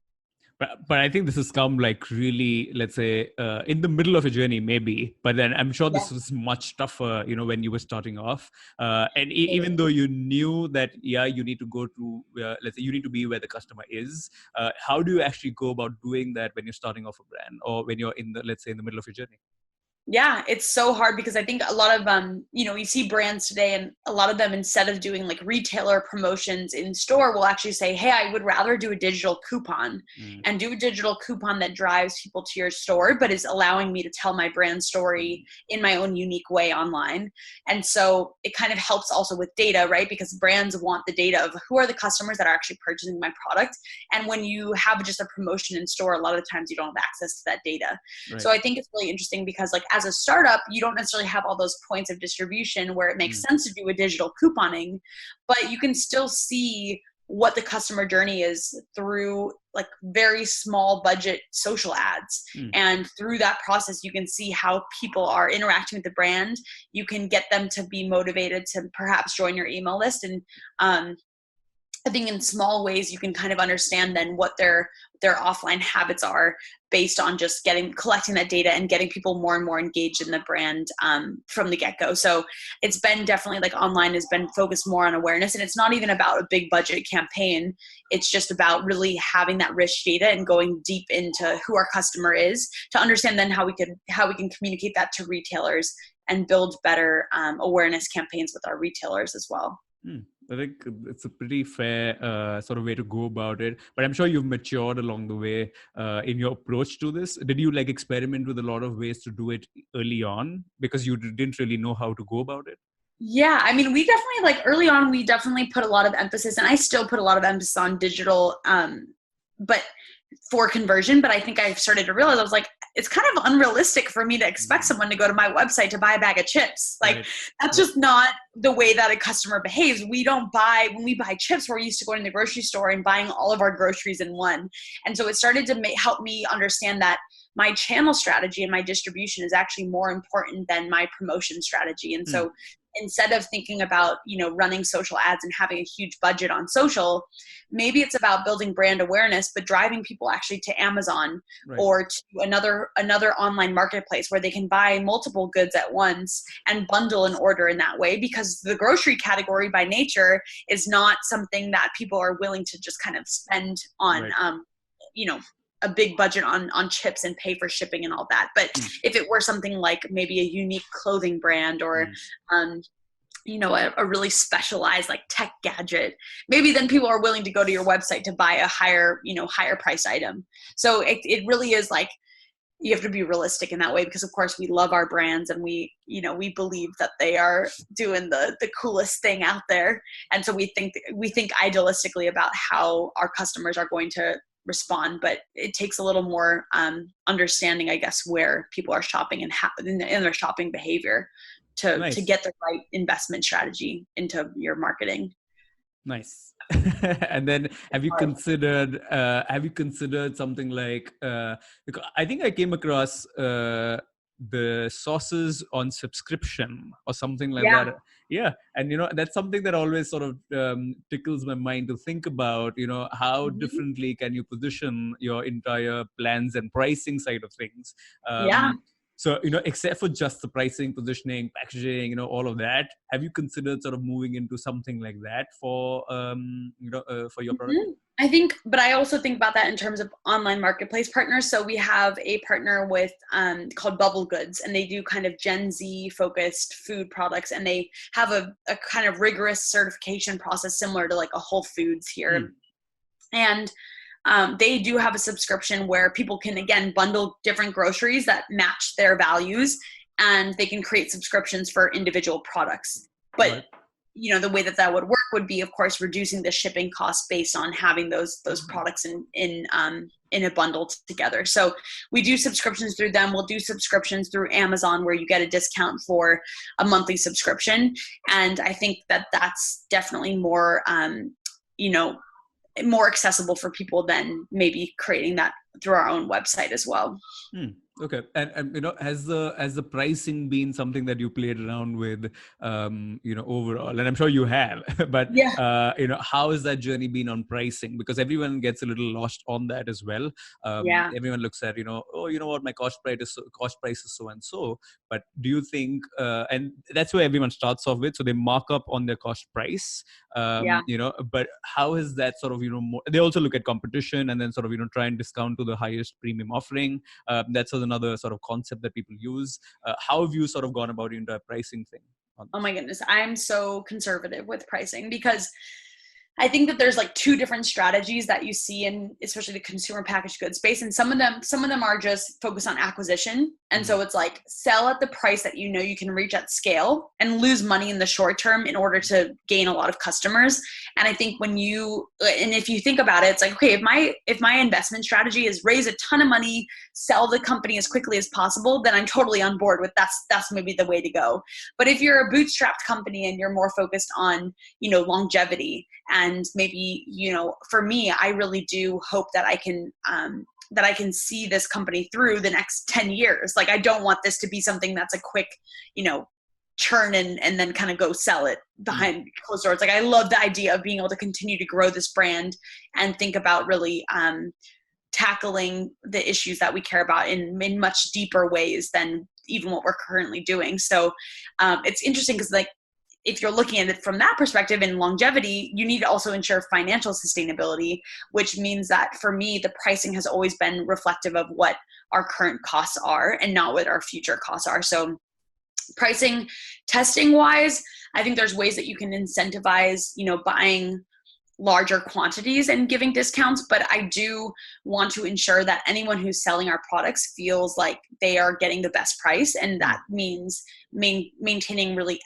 But I think this has come really, let's say, in the middle of a journey, maybe. But then I'm sure this was much tougher, when you were starting off. And even though you knew that, you need to go to, let's say, you need to be where the customer is. How do you actually go about doing that when you're starting off a brand or when you're in the middle of your journey? Yeah, it's so hard because I think a lot of, you see brands today and a lot of them, instead of doing retailer promotions in store, will actually say, hey, I would rather do a digital coupon and do a digital coupon that drives people to your store, but is allowing me to tell my brand story in my own unique way online. And so it kind of helps also with data, right? Because brands want the data of who are the customers that are actually purchasing my product. And when you have just a promotion in store, a lot of the times you don't have access to that data. Right. So I think it's really interesting because as a startup, you don't necessarily have all those points of distribution where it makes sense to do a digital couponing, but you can still see what the customer journey is through very small budget social ads. And through that process, you can see how people are interacting with the brand. You can get them to be motivated to perhaps join your email list. And I think in small ways, you can kind of understand then what their offline habits are based on just collecting that data and getting people more and more engaged in the brand from the get-go. So it's been definitely online has been focused more on awareness, and it's not even about a big budget campaign. It's just about really having that rich data and going deep into who our customer is to understand then how we can communicate that to retailers and build better awareness campaigns with our retailers as well. I think it's a pretty fair sort of way to go about it. But I'm sure you've matured along the way in your approach to this. Did you experiment with a lot of ways to do it early on because you didn't really know how to go about it? Yeah, I mean, we definitely early on, we definitely put a lot of emphasis, and I still put a lot of emphasis on digital, but for conversion. But I think I started to realize, I was like, it's kind of unrealistic for me to expect someone to go to my website to buy a bag of chips. That's just not the way that a customer behaves. When we buy chips, we're used to going to the grocery store and buying all of our groceries in one. And so it started to help me understand that my channel strategy and my distribution is actually more important than my promotion strategy. And so instead of thinking about, running social ads and having a huge budget on social, maybe it's about building brand awareness, but driving people actually to Amazon or to another online marketplace where they can buy multiple goods at once and bundle an order in that way, because the grocery category by nature is not something that people are willing to just kind of spend on, a big budget on chips and pay for shipping and all that. But if it were something like maybe a unique clothing brand or, a really specialized like tech gadget, maybe then people are willing to go to your website to buy a higher price item. So it really is like, you have to be realistic in that way, because of course we love our brands and we believe that they are doing the coolest thing out there. And so we think idealistically about how our customers are going to respond, but it takes a little more understanding, I guess, where people are shopping and in their shopping behavior to get the right investment strategy into your marketing. Nice. And then have you considered something like because I think I came across the sauces on subscription or something like that. Yeah. And that's something that always sort of tickles my mind to think about, how differently can you position your entire plans and pricing side of things. So, except for just the pricing, positioning, packaging, all of that, have you considered sort of moving into something like that for your product? I think, but I also think about that in terms of online marketplace partners. So we have a partner with called Bubble Goods, and they do kind of Gen Z focused food products, and they have a kind of rigorous certification process similar to like a Whole Foods here. And they do have a subscription where people can, again, bundle different groceries that match their values, and they can create subscriptions for individual products. But the way that would work would be, of course, reducing the shipping costs based on having those products in a bundle together. So we do subscriptions through them. We'll do subscriptions through Amazon where you get a discount for a monthly subscription. And I think that that's definitely more, more accessible for people than maybe creating that through our own website as well. Okay. And has the pricing been something that you played around with, overall? And I'm sure you have, but, how has that journey been on pricing? Because everyone gets a little lost on that as well. Everyone looks at, what my cost price is so and so, but do you think, and that's where everyone starts off with, so they mark up on their cost price, but how is that sort of, more, they also look at competition and then sort of, try and discount to the highest premium offering. That's another sort of concept that people use. How have you sort of gone about into a pricing thing? Oh my goodness. I'm so conservative with pricing because I think that there's like two different strategies that you see in especially the consumer packaged goods space. And some of them are just focused on acquisition. And so it's like sell at the price that you can reach at scale and lose money in the short term in order to gain a lot of customers. And I think if you think about it, it's like, okay, if my investment strategy is raise a ton of money, sell the company as quickly as possible, then I'm totally on board with that's maybe the way to go. But if you're a bootstrapped company and you're more focused on, longevity, and maybe, for me, I really do hope that I can see this company through the next 10 years. Like, I don't want this to be something that's a quick, churn and then kind of go sell it behind closed doors. Like, I love the idea of being able to continue to grow this brand and think about really tackling the issues that we care about in much deeper ways than even what we're currently doing. So it's interesting because, like, if you're looking at it from that perspective in longevity, you need to also ensure financial sustainability, which means that for me, the pricing has always been reflective of what our current costs are and not what our future costs are. So pricing testing wise, I think there's ways that you can incentivize, buying larger quantities and giving discounts, but I do want to ensure that anyone who's selling our products feels like they are getting the best price. And that means maintaining really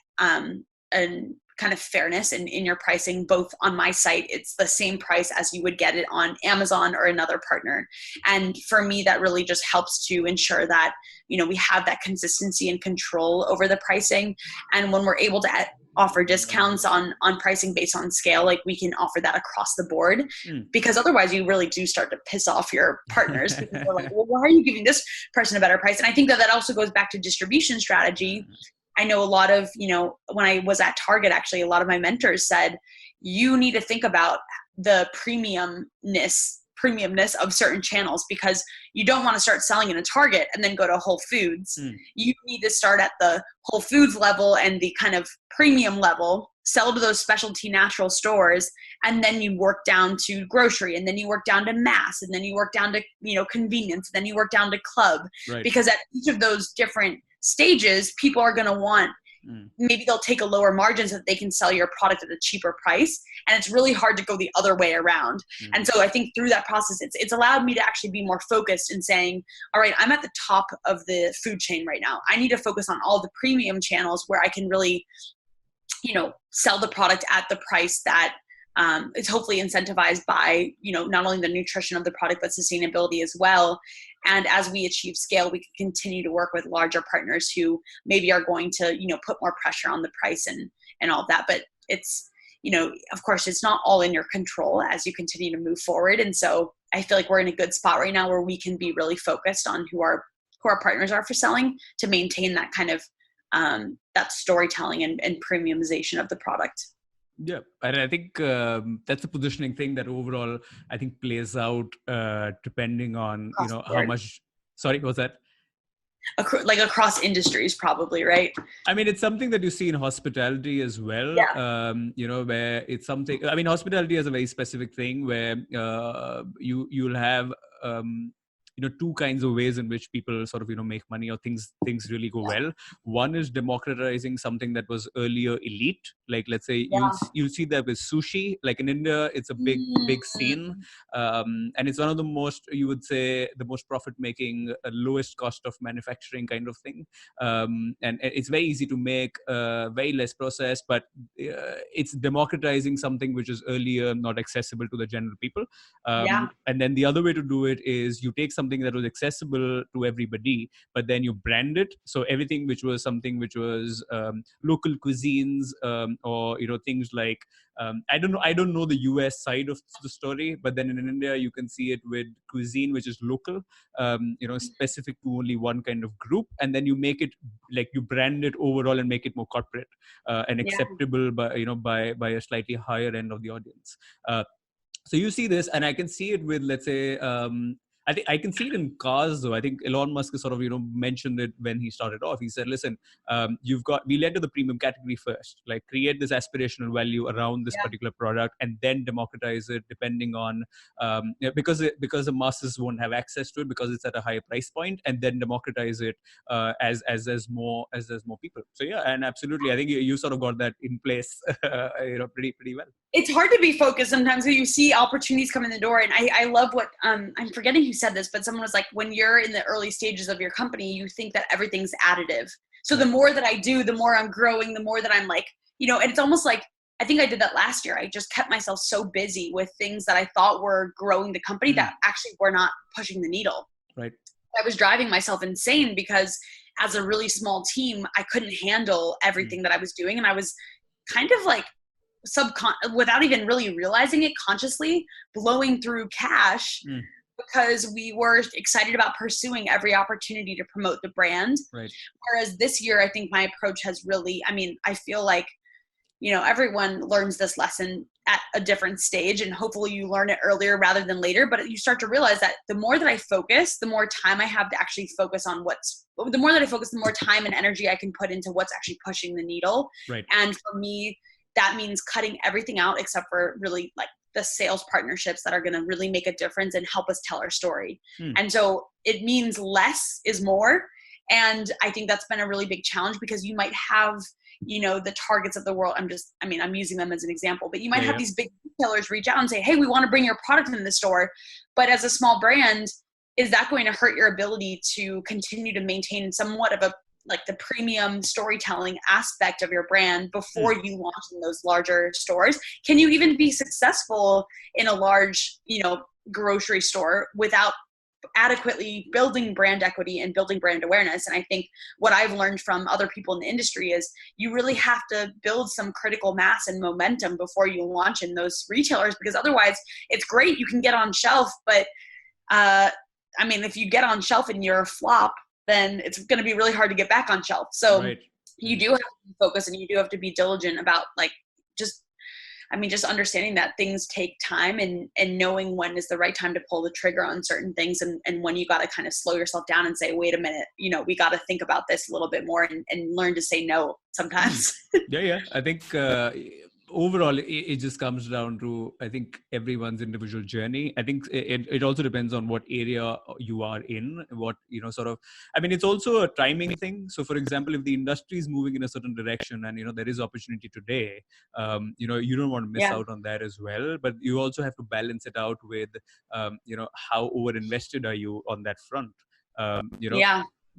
and kind of fairness in your pricing. Both on my site, it's the same price as you would get it on Amazon or another partner. And for me, that really just helps to ensure that, we have that consistency and control over the pricing. And when we're able to offer discounts on pricing based on scale, like we can offer that across the board, because otherwise you really do start to piss off your partners because they're like, well, why are you giving this person a better price? And I think that also goes back to distribution strategy. I know a lot of, when I was at Target, actually, a lot of my mentors said, you need to think about the premiumness of certain channels, because you don't want to start selling in a Target and then go to Whole Foods. You need to start at the Whole Foods level and the kind of premium level, sell to those specialty natural stores, and then you work down to grocery, and then you work down to mass, and then you work down to, convenience, and then you work down to club. Right. Because at each of those different stages, people are going to want, maybe they'll take a lower margin so that they can sell your product at a cheaper price. And it's really hard to go the other way around. And so I think through that process, it's allowed me to actually be more focused in saying, all right, I'm at the top of the food chain right now. I need to focus on all the premium channels where I can really, sell the product at the price that is hopefully incentivized by, not only the nutrition of the product, but sustainability as well. And as we achieve scale, we can continue to work with larger partners who maybe are going to, put more pressure on the price and all of that. But it's, of course, it's not all in your control as you continue to move forward. And so I feel like we're in a good spot right now where we can be really focused on who our partners are for selling, to maintain that kind of that storytelling and premiumization of the product. Yeah, and I think that's a positioning thing that overall I think plays out depending on how much. Sorry, what was that? Like across industries, probably, right? I mean, it's something that you see in hospitality as well. Yeah. Where it's something. I mean, hospitality is a very specific thing where you'll have two kinds of ways in which people sort of make money, or things really go well. One is democratizing something that was earlier elite, like let's say you'll see that with sushi. Like in India, it's a big scene, and it's one of the most, you would say, the most profit making, lowest cost of manufacturing kind of thing, and it's very easy to make, very less processed, but it's democratizing something which is earlier not accessible to the general people. And then the other way to do it is you take something that was accessible to everybody, but then you brand it. So everything which was something which was local cuisines, or things like I don't know the US side of the story, but then in India you can see it with cuisine which is local, specific to only one kind of group, and then you make it like you brand it overall and make it more corporate and acceptable by a slightly higher end of the audience. So you see this, and I can see it with, let's say, I think I can see it in cars, though. I think Elon Musk has sort of, mentioned it when he started off. He said, listen, we led to the premium category first, like create this aspirational value around this particular product, and then democratize it depending on, because the masses won't have access to it because it's at a higher price point, and then democratize it as there's more people. So yeah, and absolutely, I think you sort of got that in place, pretty well. It's hard to be focused sometimes when you see opportunities come in the door. And I love what, I'm forgetting who said this, but someone was like, when you're in the early stages of your company, you think that everything's additive. So the more that I do, the more I'm growing, the more that I'm like, and it's almost like, I think I did that last year. I just kept myself so busy with things that I thought were growing the company that actually were not pushing the needle. Right. I was driving myself insane because as a really small team, I couldn't handle everything that I was doing. And I was kind of like, without even really realizing it, consciously blowing through cash because we were excited about pursuing every opportunity to promote the brand. Right. Whereas this year, I think my approach has really, I feel like, everyone learns this lesson at a different stage, and hopefully you learn it earlier rather than later. But you start to realize that the more that I focus, the more time I have to actually focus on the more that I focus, the more time and energy I can put into what's actually pushing the needle. Right. And for me, that means cutting everything out except for really like the sales partnerships that are going to really make a difference and help us tell our story. And so it means less is more. And I think that's been a really big challenge because you might have, the Targets of the world. I'm using them as an example, but you might have these big retailers reach out and say, hey, we want to bring your product in the store. But as a small brand, is that going to hurt your ability to continue to maintain somewhat of a like the premium storytelling aspect of your brand before you launch in those larger stores? Can you even be successful in a large, grocery store without adequately building brand equity and building brand awareness? And I think what I've learned from other people in the industry is you really have to build some critical mass and momentum before you launch in those retailers, because otherwise it's great, you can get on shelf, but if you get on shelf and you're a flop, then it's going to be really hard to get back on shelf. So you do have to focus, and you do have to be diligent about just understanding that things take time, and knowing when is the right time to pull the trigger on certain things, and when you got to kind of slow yourself down and say, wait a minute, we got to think about this a little bit more, and learn to say no sometimes. Yeah. I think overall, it just comes down to, I think, everyone's individual journey. I think it also depends on what area you are in, what, it's also a timing thing. So for example, if the industry is moving in a certain direction and, there is opportunity today, you don't want to miss out on that as well. But you also have to balance it out with, how over invested are you on that front?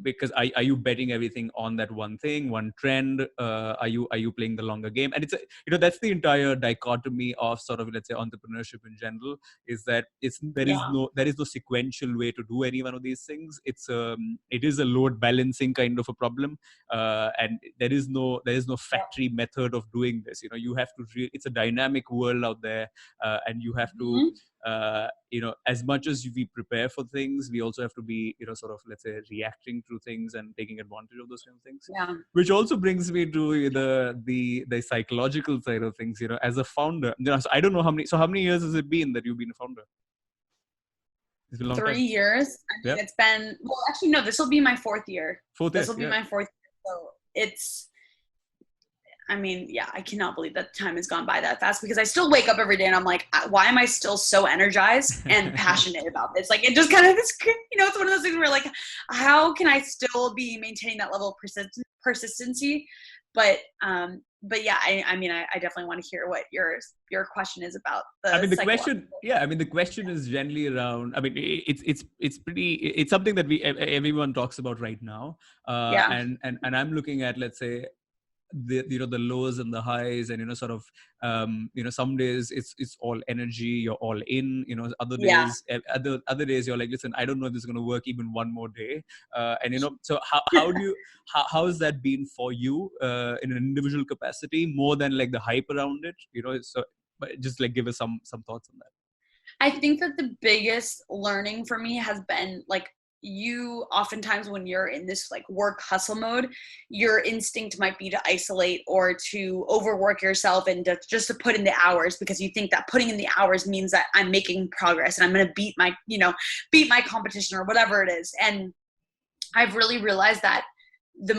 Because are you betting everything on that one thing, one trend? Are you playing the longer game? And it's that's the entire dichotomy of sort of, let's say, entrepreneurship in general, is that there is no sequential way to do any one of these things. It is a load balancing kind of a problem, and there is no factory method of doing this. You have to it's a dynamic world out there, and you have to as much as we prepare for things, we also have to be, sort of, let's say, reacting to things and taking advantage of those kind of things. Yeah. Which also brings me to the psychological side of things. As a founder, so I don't know how many years has it been that you've been a founder? It's been a long 3 time. years. It's been, actually, no, this will be my fourth year. This will be my fourth year. So it's, I cannot believe that time has gone by that fast, because I still wake up every day and I'm like, why am I still so energized and passionate about this? Like, it just kind of, it's one of those things where, like, how can I still be maintaining that level of persistency? But yeah, I definitely want to hear what your question is about. The question is generally around, it's something that everyone talks about right now. And I'm looking at, let's say, the lows and the highs, and some days it's all energy, you're all in, other days other days you're like, listen, I don't know if this is going to work even one more day, so how has that been for you in an individual capacity, more than like the hype around it, so but just like give us some thoughts on that. I think that the biggest learning for me has been, like, you oftentimes, when you're in this like work hustle mode, your instinct might be to isolate or to overwork yourself and just to put in the hours, because you think that putting in the hours means that I'm making progress and I'm going to beat my competition or whatever it is. And I've really realized that the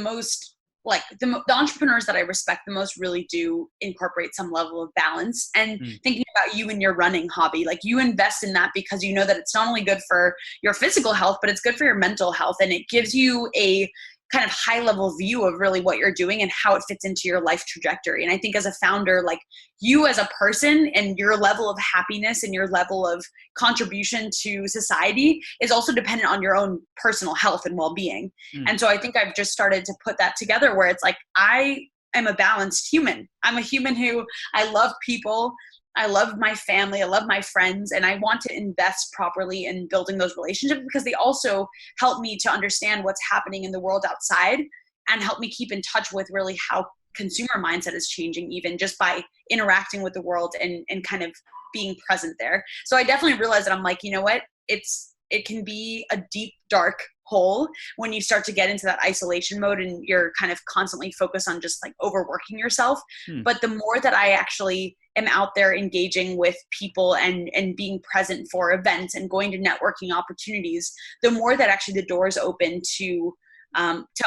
entrepreneurs that I respect the most really do incorporate some level of balance. And thinking about you and your running hobby, like, you invest in that because you know that it's not only good for your physical health, but it's good for your mental health. And it gives you a kind of high level view of really what you're doing and how it fits into your life trajectory. And I think as a founder, like, you as a person and your level of happiness and your level of contribution to society is also dependent on your own personal health and well-being. And so I think I've just started to put that together, where it's like, I am a balanced human. I'm a human who, I love people, I love my family, I love my friends, and I want to invest properly in building those relationships, because they also help me to understand what's happening in the world outside and help me keep in touch with really how consumer mindset is changing, even just by interacting with the world and kind of being present there. So I definitely realized that I'm like, you know what, it can be a deep, dark hole when you start to get into that isolation mode and you're kind of constantly focused on just like overworking yourself. But the more that I actually am out there engaging with people and being present for events and going to networking opportunities, the more that actually the doors open to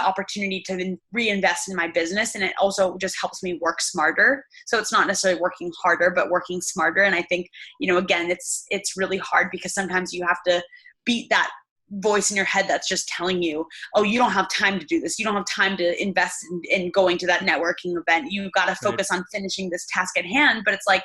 opportunity to reinvest in my business. And it also just helps me work smarter. So it's not necessarily working harder, but working smarter. And I think, again, it's really hard, because sometimes you have to beat that voice in your head that's just telling you, oh, you don't have time to do this. You don't have time to invest in going to that networking event. You've got to focus on finishing this task at hand. But it's like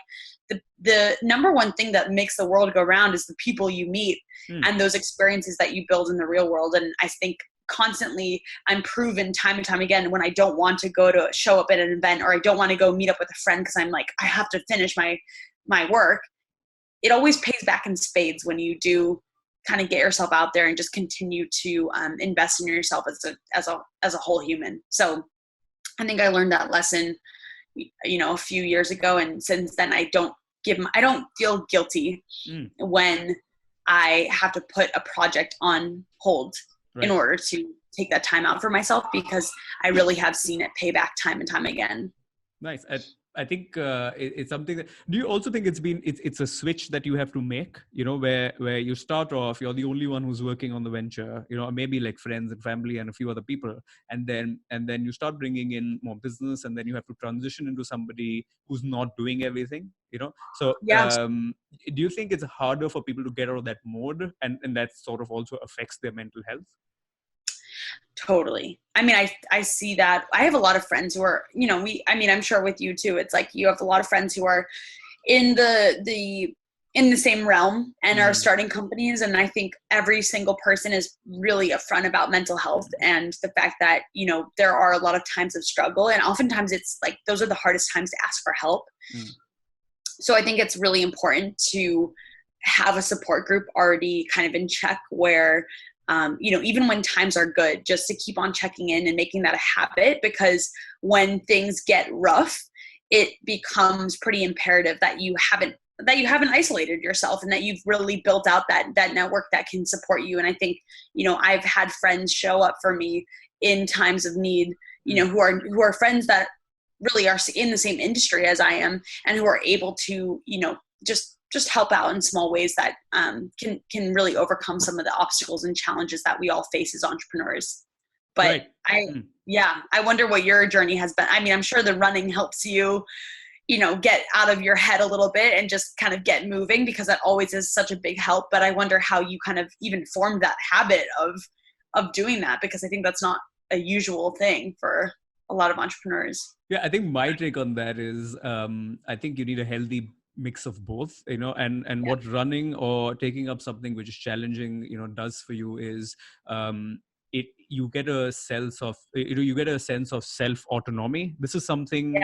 the number one thing that makes the world go round is the people you meet and those experiences that you build in the real world. And I think constantly, I'm proven time and time again when I don't want to show up at an event, or I don't want to go meet up with a friend because I'm like, I have to finish my work. It always pays back in spades when you do kind of get yourself out there and just continue to invest in yourself as a whole human. So I think I learned that lesson, a few years ago. And since then I don't feel guilty when I have to put a project on hold in order to take that time out for myself, because I really have seen it pay back time and time again. Nice. I think it's something that, do you also think it's a switch that you have to make, where you start off, you're the only one who's working on the venture, maybe like friends and family and a few other people. And then you start bringing in more business, and then you have to transition into somebody who's not doing everything, So do you think it's harder for people to get out of that mode, and that sort of also affects their mental health? Totally. I mean, I see that. I have a lot of friends who are, I'm sure with you too, it's like you have a lot of friends who are in the same realm and are starting companies. And I think every single person is really upfront about mental health and the fact that, there are a lot of times of struggle, and oftentimes it's like, those are the hardest times to ask for help. So I think it's really important to have a support group already kind of in check, where even when times are good, just to keep on checking in and making that a habit, because when things get rough, it becomes pretty imperative that you haven't isolated yourself, and that you've really built out that network that can support you. And I think, I've had friends show up for me in times of need, who are friends that really are in the same industry as I am, and who are able to, just help out in small ways that can really overcome some of the obstacles and challenges that we all face as entrepreneurs. But I wonder what your journey has been. I mean, I'm sure the running helps you, get out of your head a little bit and just kind of get moving, because that always is such a big help. But I wonder how you kind of even formed that habit of doing that, because I think that's not a usual thing for a lot of entrepreneurs. Yeah, I think my take on that is, I think you need a healthy mix of both, and what running or taking up something which is challenging, does for you is, you get a sense of self autonomy. This is something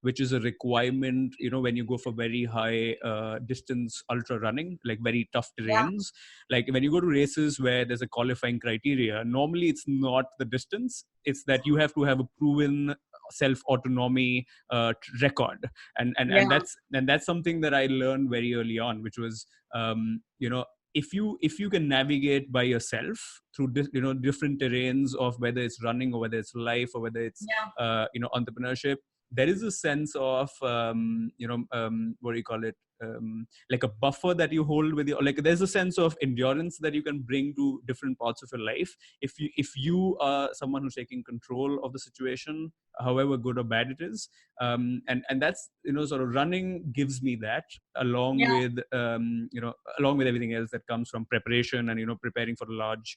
which is a requirement, when you go for very high distance ultra running, like very tough terrains. Like when you go to races where there's a qualifying criteria, normally it's not the distance, it's that you have to have a proven self autonomy record, and that's something that I learned very early on, which was, if you can navigate by yourself through different terrains of whether it's running or whether it's life or whether it's entrepreneurship, there is a sense of what do you call it, like a buffer that you hold with your, like there's a sense of endurance that you can bring to different parts of your life if you are someone who's taking control of the situation, however good or bad it is. And that's, sort of running gives me that, along with along with everything else that comes from preparation and preparing for a large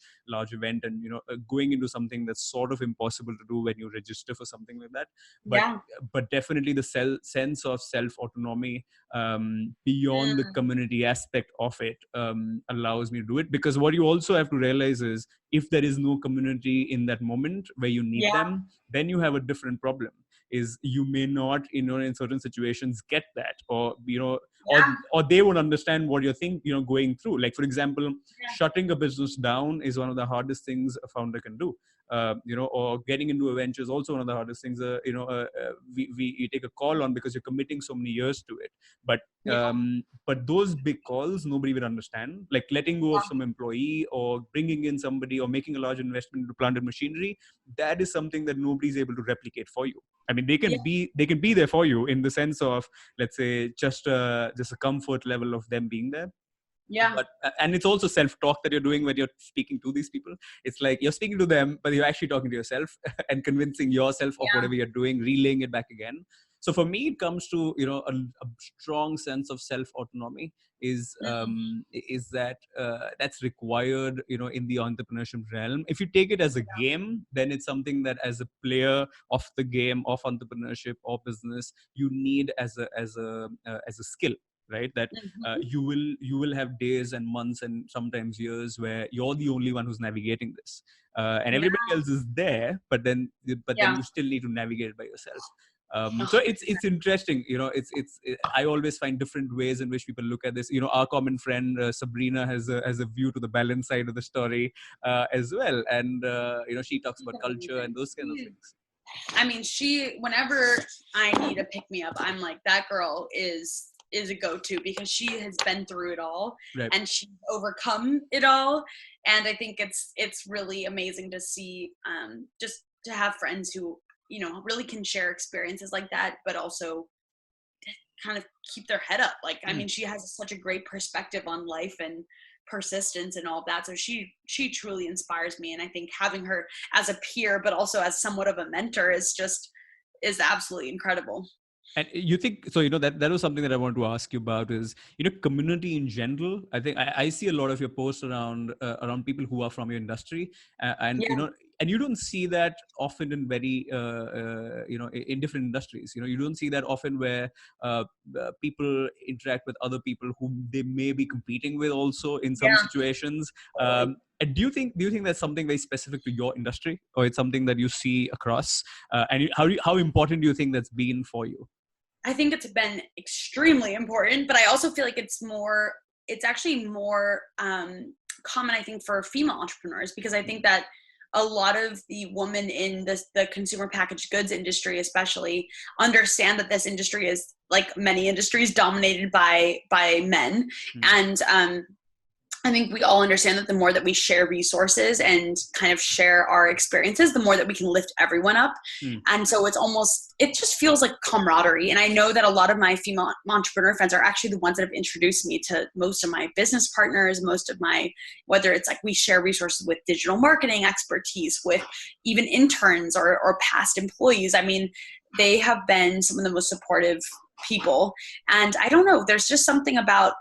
event, and going into something that's sort of impossible to do when you register for something like that. But definitely the sense of self autonomy beyond the community aspect of it allows me to do it, because what you also have to realize is, if there is no community in that moment where you need them, then you have a different problem. Is you may not, in certain situations get that, or or they won't understand what you're going through. Like, for example, shutting a business down is one of the hardest things a founder can do. Or getting into a venture is also one of the hardest things. We take a call on, because you're committing so many years to it. But those big calls, nobody will understand. Like letting go of some employee, or bringing in somebody, or making a large investment into plant and machinery. That is something that nobody's able to replicate for you. I mean, they can be there for you in the sense of, let's say, just a comfort level of them being there. But and it's also self-talk that you're doing when you're speaking to these people. It's like you're speaking to them, but you're actually talking to yourself and convincing yourself of whatever you're doing, relaying it back again. So for me, it comes to a strong sense of self-autonomy is that that's required in the entrepreneurship realm. If you take it as a game, then it's something that as a player of the game of entrepreneurship or business, you need as a skill. right? That you will have days and months and sometimes years where you're the only one who's navigating this, and everybody else is there, but then you still need to navigate it by yourself. So it's interesting, I always find different ways in which people look at this. Our common friend Sabrina has a view to the balance side of the story as well, and she talks about culture and those kind of things. I mean, whenever I need a pick me up, I'm like, that girl is a go-to, because she has been through it all, right, and she's overcome it all. And I think it's really amazing to see, just to have friends who, really can share experiences like that, but also kind of keep their head up. Like, I mean, she has such a great perspective on life and persistence and all of that. So she truly inspires me. And I think having her as a peer, but also as somewhat of a mentor is absolutely incredible. And you think, so, that was something that I want to ask you about is, community in general. I think I see a lot of your posts around people who are from your industry, and you don't see that often in very, in different industries. You don't see that often where people interact with other people whom they may be competing with also in some situations. And do you think that's something very specific to your industry, or it's something that you see across? And how important do you think that's been for you? I think it's been extremely important, but I also feel like it's actually more common, I think, for female entrepreneurs, because I think that a lot of the women in the consumer packaged goods industry especially understand that this industry is, like many industries, dominated by men. And I think we all understand that the more that we share resources and kind of share our experiences, the more that we can lift everyone up. And so it just feels like camaraderie. And I know that a lot of my female entrepreneur friends are actually the ones that have introduced me to most of my business partners, whether it's like we share resources with digital marketing expertise, with even interns or past employees. I mean, they have been some of the most supportive people. And I don't know, there's just something about,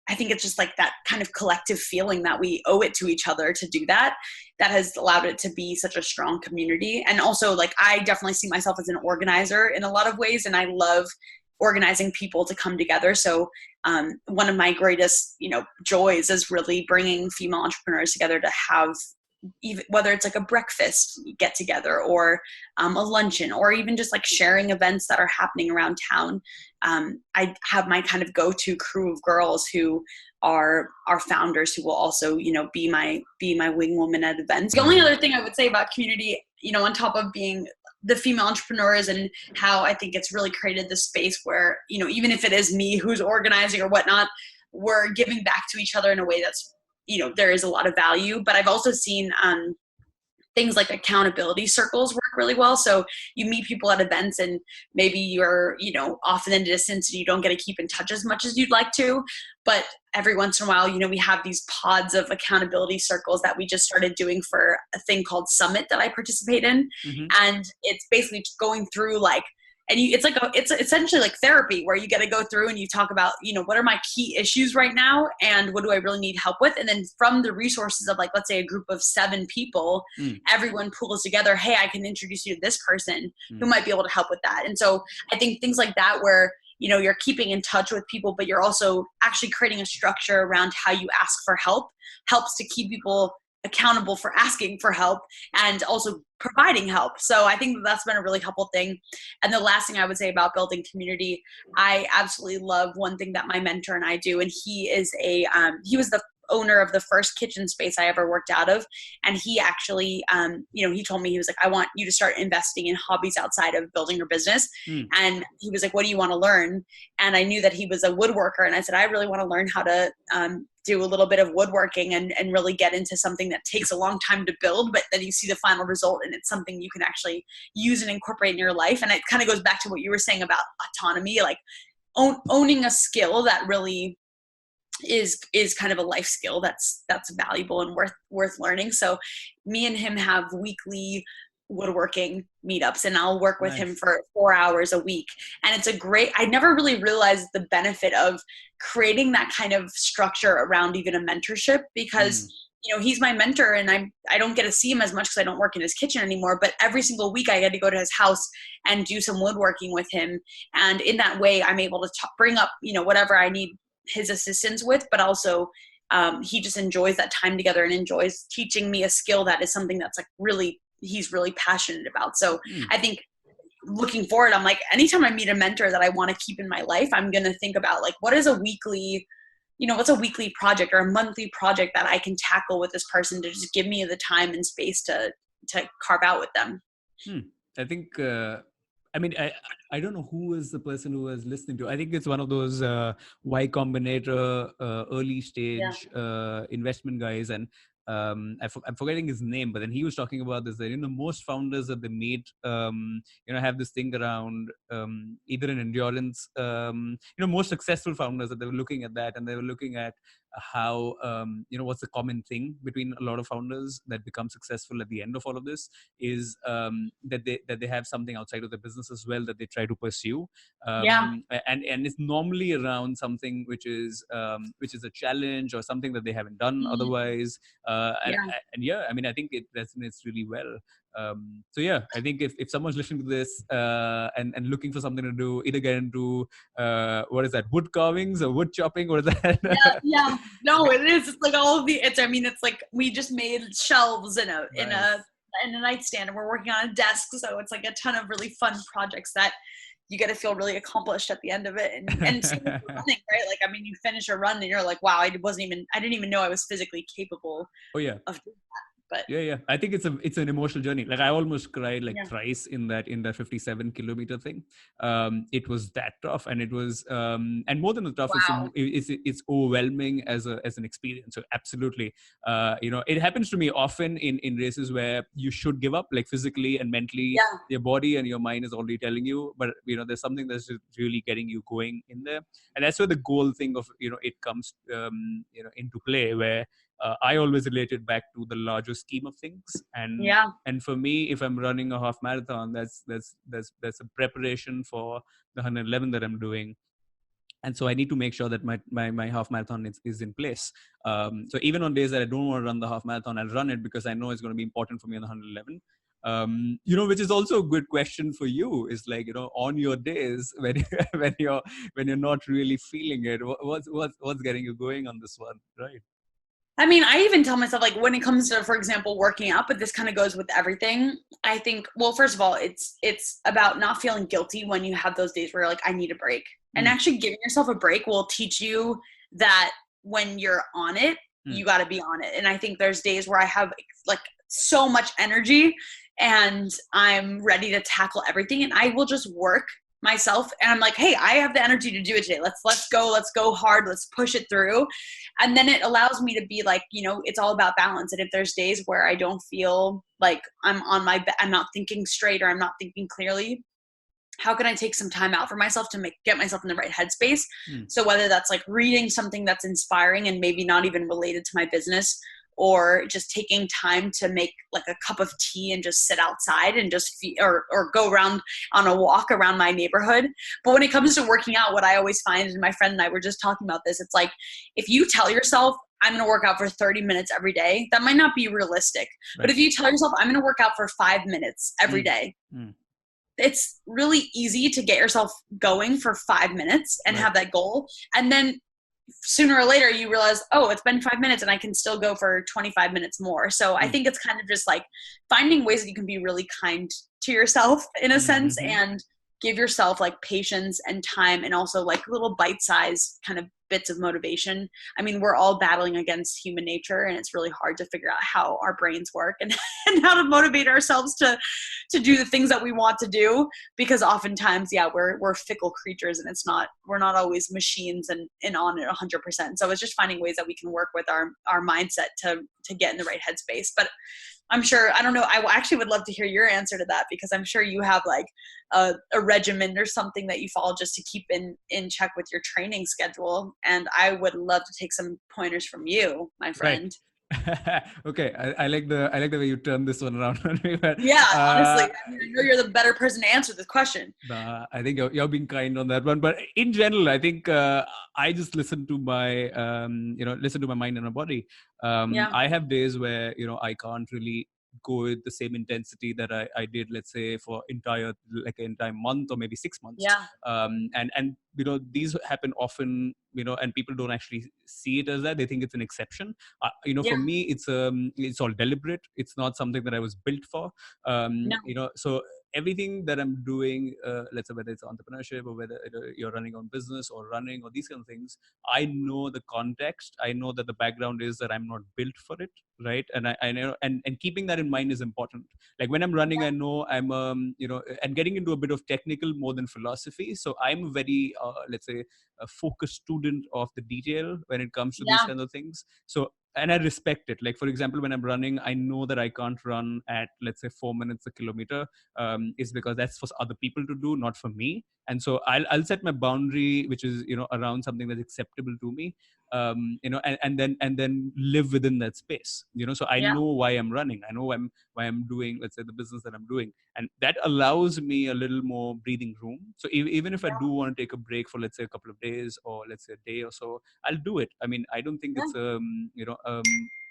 I think it's just like that kind of collective feeling that we owe it to each other to do that has allowed it to be such a strong community. And also, like, I definitely see myself as an organizer in a lot of ways, and I love organizing people to come together. So one of my greatest, joys is really bringing female entrepreneurs together to have, even whether it's like a breakfast get together or a luncheon, or even just like sharing events that are happening around town. I have my kind of go-to crew of girls who are founders, who will also, be my wing woman at events. The only other thing I would say about community, on top of being the female entrepreneurs, and how I think it's really created this space where, even if it is me who's organizing or whatnot, we're giving back to each other in a way that's, there is a lot of value. But I've also seen things like accountability circles work really well. So you meet people at events, and maybe you're, off in the distance, and you don't get to keep in touch as much as you'd like to. But every once in a while, we have these pods of accountability circles that we just started doing for a thing called Summit that I participate in. And it's basically going through it's essentially like therapy, where you get to go through and you talk about, what are my key issues right now, and what do I really need help with? And then from the resources of, like, let's say a group of 7 people, everyone pulls together, hey, I can introduce you to this person who might be able to help with that. And so I think things like that, where, you're keeping in touch with people, but you're also actually creating a structure around how you ask for help, helps to keep people accountable for asking for help and also providing help. So I think that's been a really helpful thing. And the last thing I would say about building community, I absolutely love one thing that my mentor and I do. And he was the owner of the first kitchen space I ever worked out of. And he actually, he told me, he was like, I want you to start investing in hobbies outside of building your business. And he was like, what do you want to learn? And I knew that he was a woodworker. And I said, I really want to learn how to do a little bit of woodworking and really get into something that takes a long time to build, but then you see the final result and it's something you can actually use and incorporate in your life. And it kind of goes back to what you were saying about autonomy, like owning a skill that really is kind of a life skill that's valuable and worth learning. So me and him have weekly woodworking meetups, and I'll work with him for 4 hours a week. And it's I never really realized the benefit of creating that kind of structure around even a mentorship, because he's my mentor, and I don't get to see him as much because I don't work in his kitchen anymore, but every single week I get to go to his house and do some woodworking with him. And in that way, I'm able to bring up, whatever I need his assistance with, but also he just enjoys that time together and enjoys teaching me a skill that is something that's like he's really passionate about. So I think looking forward, I'm like, anytime I meet a mentor that I want to keep in my life, I'm going to think about like, what's a weekly project or a monthly project that I can tackle with this person to just give me the time and space to carve out with them. I think, I don't know who is the person who was listening to. I think it's one of those Y Combinator early stage investment guys. And I'm forgetting his name, but then he was talking about this, that, most founders that they meet, have this thing around either an endurance, most successful founders that they were looking at that, and they were looking at how, what's the common thing between a lot of founders that become successful at the end of all of this is that they have something outside of the business as well that they try to pursue. And it's normally around something which is a challenge or something that they haven't done otherwise. I think it resonates really well. I think if someone's listening to this and looking for something to do, either get into what is that, wood carvings or wood chopping, what is that? No, it is. It's like all of the. It's like we just made shelves in a nightstand, and we're working on a desk. So it's like a ton of really fun projects that you get to feel really accomplished at the end of it. And same with running, right? Like, you finish a run and you're like, wow, I didn't even know I was physically capable of doing that. But I think it's an emotional journey. Like, I almost cried thrice in that 57 kilometer thing. It was that tough, and it was and more than the tough, it's overwhelming as an experience. So absolutely, it happens to me often in races where you should give up, like physically and mentally. Your body and your mind is already telling you, but there's something that's really getting you going in there, and that's where the goal thing of it comes into play, where I always relate it back to the larger scheme of things. And for me, if I'm running a half marathon, that's a preparation for the 111 that I'm doing. And so I need to make sure that my half marathon is in place. So even on days that I don't want to run the half marathon, I'll run it because I know it's going to be important for me on the 111. Which is also a good question for you, is like, on your days when you're not really feeling it, what's getting you going on this one, right? I even tell myself, like, when it comes to, for example, working out, but this kind of goes with everything. I think, well, first of all, it's about not feeling guilty when you have those days where you're like, I need a break. And actually giving yourself a break will teach you that when you're on it, you got to be on it. And I think there's days where I have like so much energy and I'm ready to tackle everything, and I will just work myself, and I'm like, hey, I have the energy to do it today. Let's go hard. Let's push it through. And then it allows me to be like, it's all about balance. And if there's days where I don't feel like I'm not thinking straight, or I'm not thinking clearly, how can I take some time out for myself to get myself in the right headspace? So whether that's like reading something that's inspiring and maybe not even related to my business, or just taking time to make like a cup of tea and just sit outside and just or go around on a walk around my neighborhood. But when it comes to working out, what I always find, and my friend and I were just talking about this, it's like, if you tell yourself, I'm going to work out for 30 minutes every day, that might not be realistic. Right. But if you tell yourself, I'm going to work out for 5 minutes every day, it's really easy to get yourself going for 5 minutes and have that goal. And then sooner or later you realize, oh, it's been 5 minutes and I can still go for 25 minutes more. So I think it's kind of just like finding ways that you can be really kind to yourself in a sense, and give yourself like patience and time, and also like little bite-sized kind of bits of motivation. We're all battling against human nature, and it's really hard to figure out how our brains work and how to motivate ourselves to do the things that we want to do, because oftentimes, we're fickle creatures, and we're not always machines and on it 100%. So it's just finding ways that we can work with our mindset to get in the right headspace. But I'm sure, I don't know, I actually would love to hear your answer to that, because I'm sure you have like a regimen or something that you follow just to keep in check with your training schedule. And I would love to take some pointers from you, my friend. Right. Okay, I like the way you turn this one around on me. But, honestly, I sure you're the better person to answer this question. I think you're being kind on that one, but in general, I think I just listen to my listen to my mind and my body. I have days where I can't really go with the same intensity that I did, let's say, for an entire month or maybe 6 months. And these happen often, and people don't actually see it as that. They think it's an exception. For me, it's all deliberate. It's not something that I was built for. So everything that I'm doing, let's say whether it's entrepreneurship or whether you're running on business or running or these kind of things, I know the context. I know that the background is that I'm not built for it, right? And I know, and keeping that in mind is important. Like when I'm running, I know I'm and getting into a bit of technical more than philosophy. So I'm very let's say a focused student of the detail when it comes to these kinds of things. So, and I respect it. Like, for example, when I'm running, I know that I can't run at, let's say, 4 minutes a kilometer. Is because that's for other people to do, not for me. And so I'll set my boundary, which is, around something that's acceptable to me, and then live within that space, so I know why I'm running. I know why I'm doing, let's say, the business that I'm doing. And that allows me a little more breathing room. So even if I do want to take a break for, let's say, a couple of days or let's say a day or so, I'll do it. I mean, I don't think it's,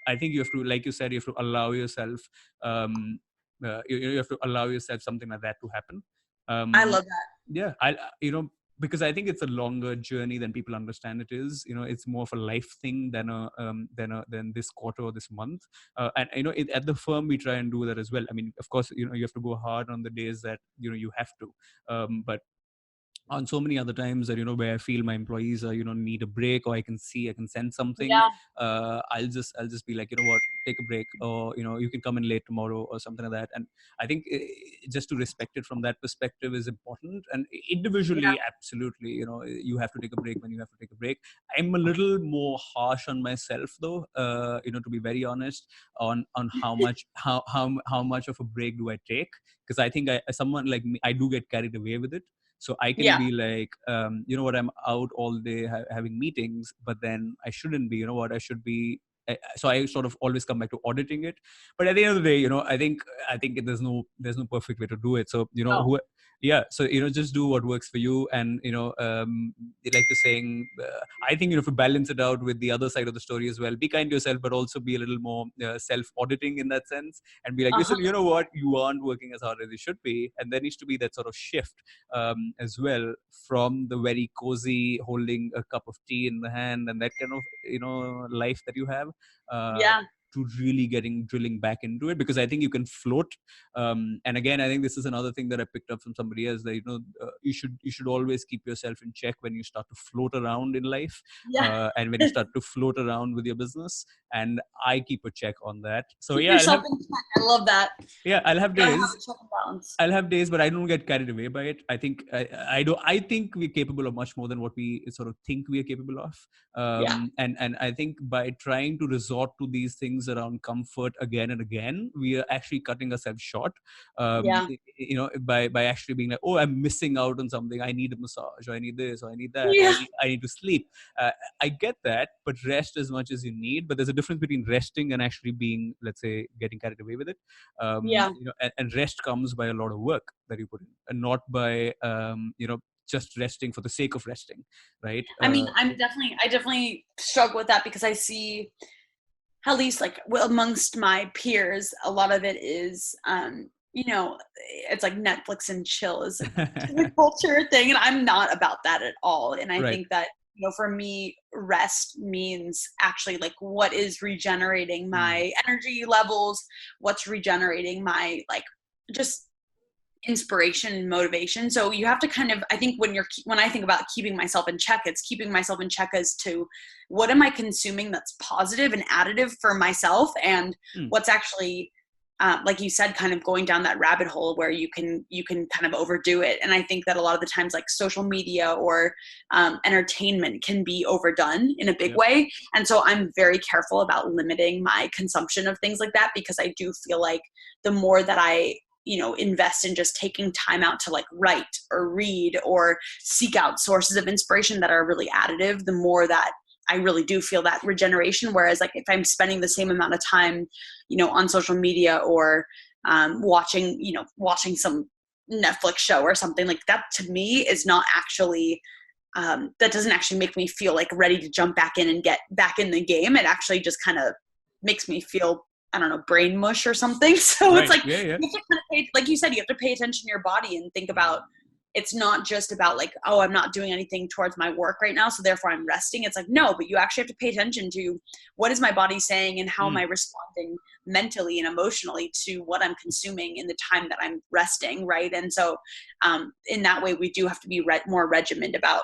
I think you have to, like you said, you have to allow yourself, you have to allow yourself something like that to happen. I love that. Yeah, because I think it's a longer journey than people understand it is. It's more of a life thing than this quarter or this month. And at the firm we try and do that as well. I mean, of course, you have to go hard on the days that you have to. But on so many other times that where I feel my employees are need a break, or I can sense something, I'll just be like, what, take a break, or you can come in late tomorrow or something like that. And I think just to respect it from that perspective is important. And individually, absolutely, you have to take a break when you have to take a break. I'm a little more harsh on myself though, to be very honest, on how much how much of a break do I take, because I think someone like me, I do get carried away with it. So I can be like, what, I'm out all day having meetings, but then I shouldn't be, I should be. So I sort of always come back to auditing it. But at the end of the day, I think there's no perfect way to do it. So, so, just do what works for you. And, like you're saying, I think, if you balance it out with the other side of the story as well, be kind to yourself, but also be a little more self-auditing in that sense, and be like, listen, you know what, you aren't working as hard as you should be. And there needs to be that sort of shift as well, from the very cozy holding a cup of tea in the hand and that kind of life that you have, to really drilling back into it, because I think you can float. And again, I think this is another thing that I picked up from somebody else, that you should always keep yourself in check when you start to float around in life, and when you start to float around with your business. And I keep a check on that. So keep yourself in check. I love that. I'll have days. I'll have days, but I don't get carried away by it. I think I think we're capable of much more than what we sort of think we are capable of. And I think by trying to resort to these things around comfort again and again, we are actually cutting ourselves short. By actually being like, oh, I'm missing out on something. I need a massage, or I need this, or I need that. I need to sleep. I get that, but rest as much as you need. But there's a difference between resting and actually being, let's say, getting carried away with it. And rest comes by a lot of work that you put in, and not by just resting for the sake of resting, right? I mean, I definitely struggle with that, because I see, at least like amongst my peers, a lot of it is it's like Netflix and chill is a culture thing, and I'm not about that at all. And I think that for me, rest means actually like what is regenerating my energy levels, what's regenerating my like just inspiration and motivation. So you have to kind of, I think when I think about keeping myself in check, it's keeping myself in check as to what am I consuming that's positive and additive for myself, and what's actually like you said, kind of going down that rabbit hole where you can kind of overdo it. And I think that a lot of the times, like social media or entertainment can be overdone in a big way. And so I'm very careful about limiting my consumption of things like that, because I do feel like the more that I invest in just taking time out to like write or read or seek out sources of inspiration that are really additive, the more that I really do feel that regeneration. Whereas like if I'm spending the same amount of time, on social media or watching some Netflix show or something. Like that to me is not actually, that doesn't actually make me feel like ready to jump back in and get back in the game. It actually just kind of makes me feel, I don't know, brain mush or something. So Right. it's like, Yeah. you have to kind of pay, like you said, you have to pay attention to your body and think about, it's not just about like, oh, I'm not doing anything towards my work right now, so therefore I'm resting. It's like, no, but you actually have to pay attention to what is my body saying and how am I responding mentally and emotionally to what I'm consuming in the time that I'm resting, right? And so in that way, we do have to be more regimented about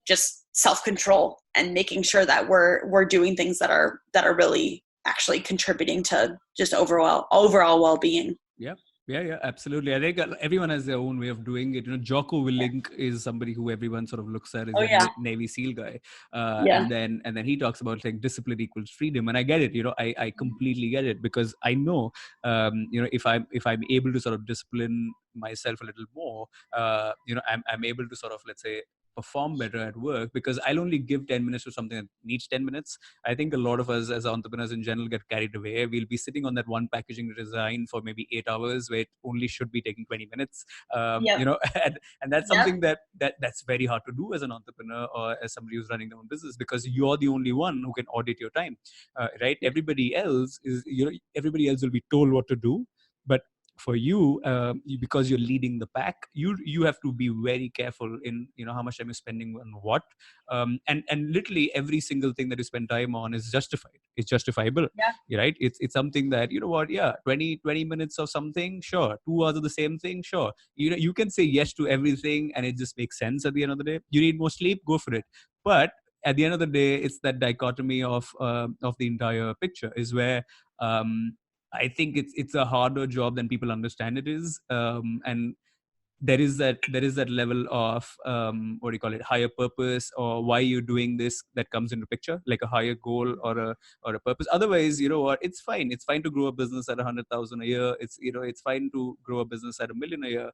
just self-control and making sure that we're doing things that are really actually contributing to just overall well-being. Yeah, absolutely. I think everyone has their own way of doing it. Jocko Willink is somebody who everyone sort of looks at as a Navy SEAL guy, and then he talks about like discipline equals freedom, and I get it. I completely get it, because I know, if I'm able to sort of discipline myself a little more, I'm able to sort of, let's say, perform better at work, because I'll only give 10 minutes to something that needs 10 minutes. I think a lot of us as entrepreneurs in general get carried away. We'll be sitting on that one packaging design for maybe 8 hours where it only should be taking 20 minutes. And that's something that's very hard to do as an entrepreneur or as somebody who's running their own business, because you're the only one who can audit your time, right? Everybody else will be told what to do, but for you, because you're leading the pack, you have to be very careful in how much time you're spending on what, and literally every single thing that you spend time on is justified. It's justifiable, right? It's something that 20 minutes of something, sure. 2 hours of the same thing, sure. You can say yes to everything, and it just makes sense at the end of the day. You need more sleep, go for it. But at the end of the day, it's that dichotomy of the entire picture is where. I think it's a harder job than people understand it is, and there is that level of what do you call it, higher purpose, or why you're doing this, that comes into picture, like a higher goal or a purpose. Otherwise, it's fine to grow a business at 100,000 a year. It's fine to grow a business at $1 million a year.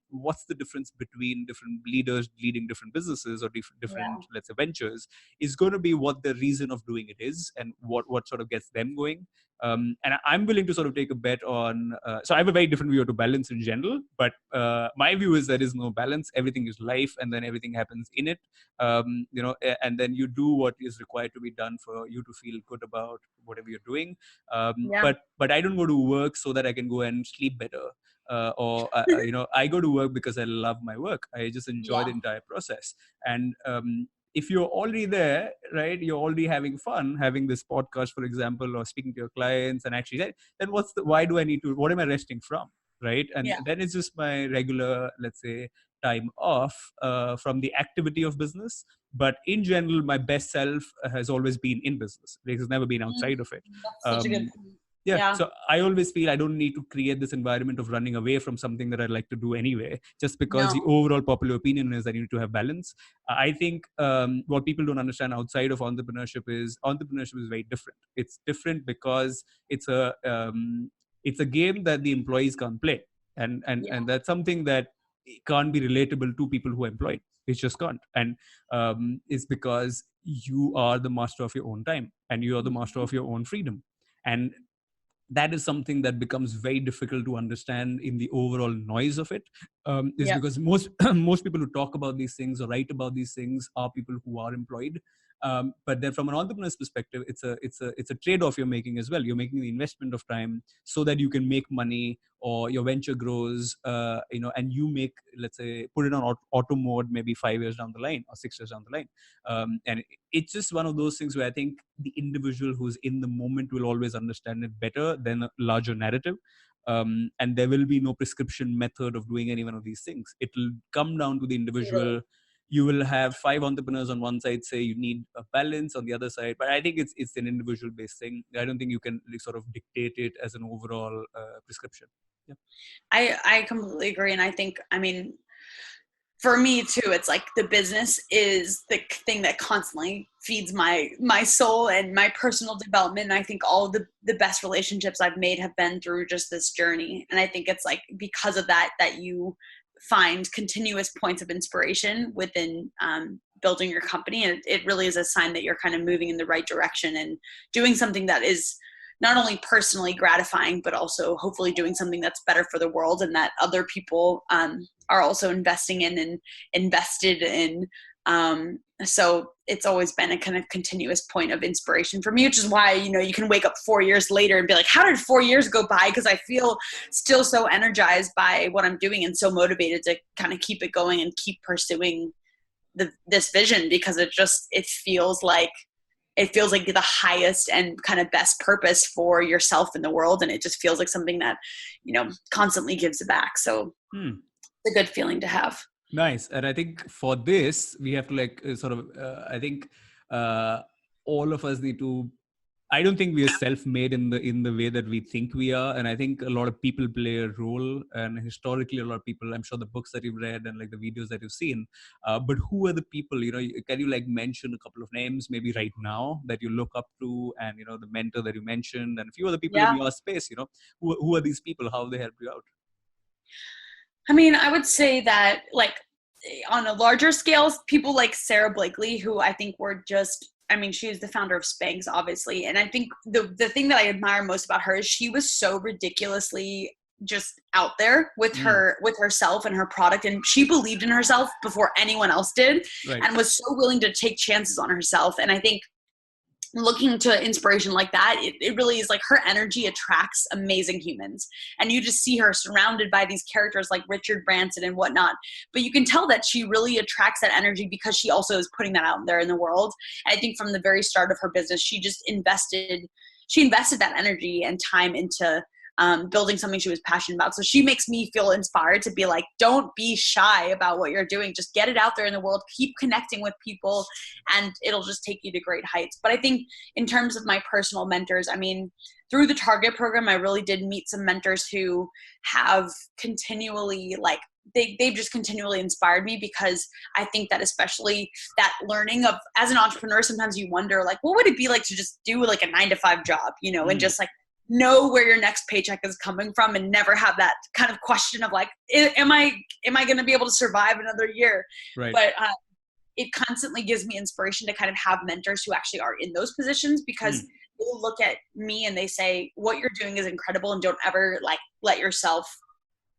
What's the difference between different leaders leading different businesses or different let's say ventures is going to be what the reason of doing it is, and what sort of gets them going. And I'm willing to sort of take a bet on. So I have a very different view to balance in general, but my view is there is no balance. Everything is life, and then everything happens in it. And then you do what is required to be done for you to feel good about whatever you're doing. But I don't go to work so that I can go and sleep better. I go to work because I love my work. I just enjoy the entire process. And if you're already there, right, you're already having fun, having this podcast, for example, or speaking to your clients, and actually, then why do I need to? What am I resting from, right? And then it's just my regular, let's say, time off from the activity of business. But in general, my best self has always been in business. It's never been outside of it. That's such a good point. So I always feel I don't need to create this environment of running away from something that I like to do anyway, just because the overall popular opinion is that you need to have balance. I think what people don't understand outside of entrepreneurship is very different. It's different because it's a game that the employees can't play, and that's something that can't be relatable to people who are employed. It just can't. And it's because you are the master of your own time, and you are the master of your own freedom. And that is something that becomes very difficult to understand in the overall noise of it. Because most people who talk about these things or write about these things are people who are employed. But then from an entrepreneur's perspective, it's a trade-off you're making as well. You're making the investment of time so that you can make money, or your venture grows, and you make, let's say, put it on auto mode maybe 5 years down the line or 6 years down the line. And it's just one of those things where I think the individual who's in the moment will always understand it better than a larger narrative. And there will be no prescription method of doing any one of these things. It will come down to the individual. You will have 5 entrepreneurs on one side say you need a balance on the other side, but I think it's an individual based thing. I don't think you can sort of dictate it as an overall prescription. I completely agree. And I think, for me too, it's like the business is the thing that constantly feeds my soul and my personal development. And I think all of the best relationships I've made have been through just this journey. And I think it's like because of that you find continuous points of inspiration within building your company. And it really is a sign that you're kind of moving in the right direction and doing something that is not only personally gratifying, but also hopefully doing something that's better for the world and that other people are also investing in and invested in. So it's always been a kind of continuous point of inspiration for me, which is why, you can wake up 4 years later and be like, how did 4 years go by? Because I feel still so energized by what I'm doing and so motivated to kind of keep it going and keep pursuing this vision, because it feels like the highest and kind of best purpose for yourself in the world. And it just feels like something that, constantly gives it back. So it's a good feeling to have. Nice. And I think for this, we have to I think all of us need to, I don't think we are self-made in the way that we think we are. And I think a lot of people play a role, and historically a lot of people, I'm sure the books that you've read and like the videos that you've seen, but who are the people, can you like mention a couple of names maybe right now that you look up to, and, the mentor that you mentioned and a few other people in your space, who are these people? How they help you out? I mean, I would say that like on a larger scale, people like Sarah Blakely, who I think were she is the founder of Spanx, obviously. And I think the thing that I admire most about her is she was so ridiculously just out there with herself and her product. And she believed in herself before anyone else did, and was so willing to take chances on herself. And I think looking to inspiration like that, it really is like her energy attracts amazing humans, and you just see her surrounded by these characters like Richard Branson and whatnot, but you can tell that she really attracts that energy because she also is putting that out there in the world. And I think from the very start of her business, she invested that energy and time into building something she was passionate about. So she makes me feel inspired to be like, don't be shy about what you're doing. Just get it out there in the world, keep connecting with people, and it'll just take you to great heights. But I think in terms of my personal mentors, through the Target program, I really did meet some mentors who have continually they've just continually inspired me, because I think that especially that learning of, as an entrepreneur, sometimes you wonder like, what would it be like to just do like a 9-to-5 job, and just like know where your next paycheck is coming from, and never have that kind of question of like, am I going to be able to survive another year? Right. But it constantly gives me inspiration to kind of have mentors who actually are in those positions, because they look at me and they say, what you're doing is incredible, and don't ever like let yourself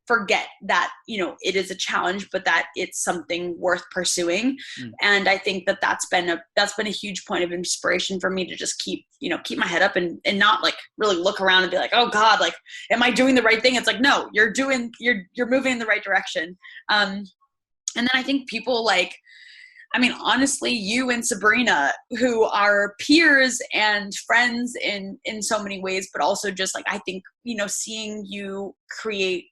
forget that, it is a challenge, but that it's something worth pursuing. And I think that that's been a huge point of inspiration for me to just keep my head up and not like really look around and be like, oh God, like, am I doing the right thing? It's like, no, you're moving in the right direction. And then I think people like, honestly, you and Sabrina, who are peers and friends in so many ways, but also just like, I think, seeing you create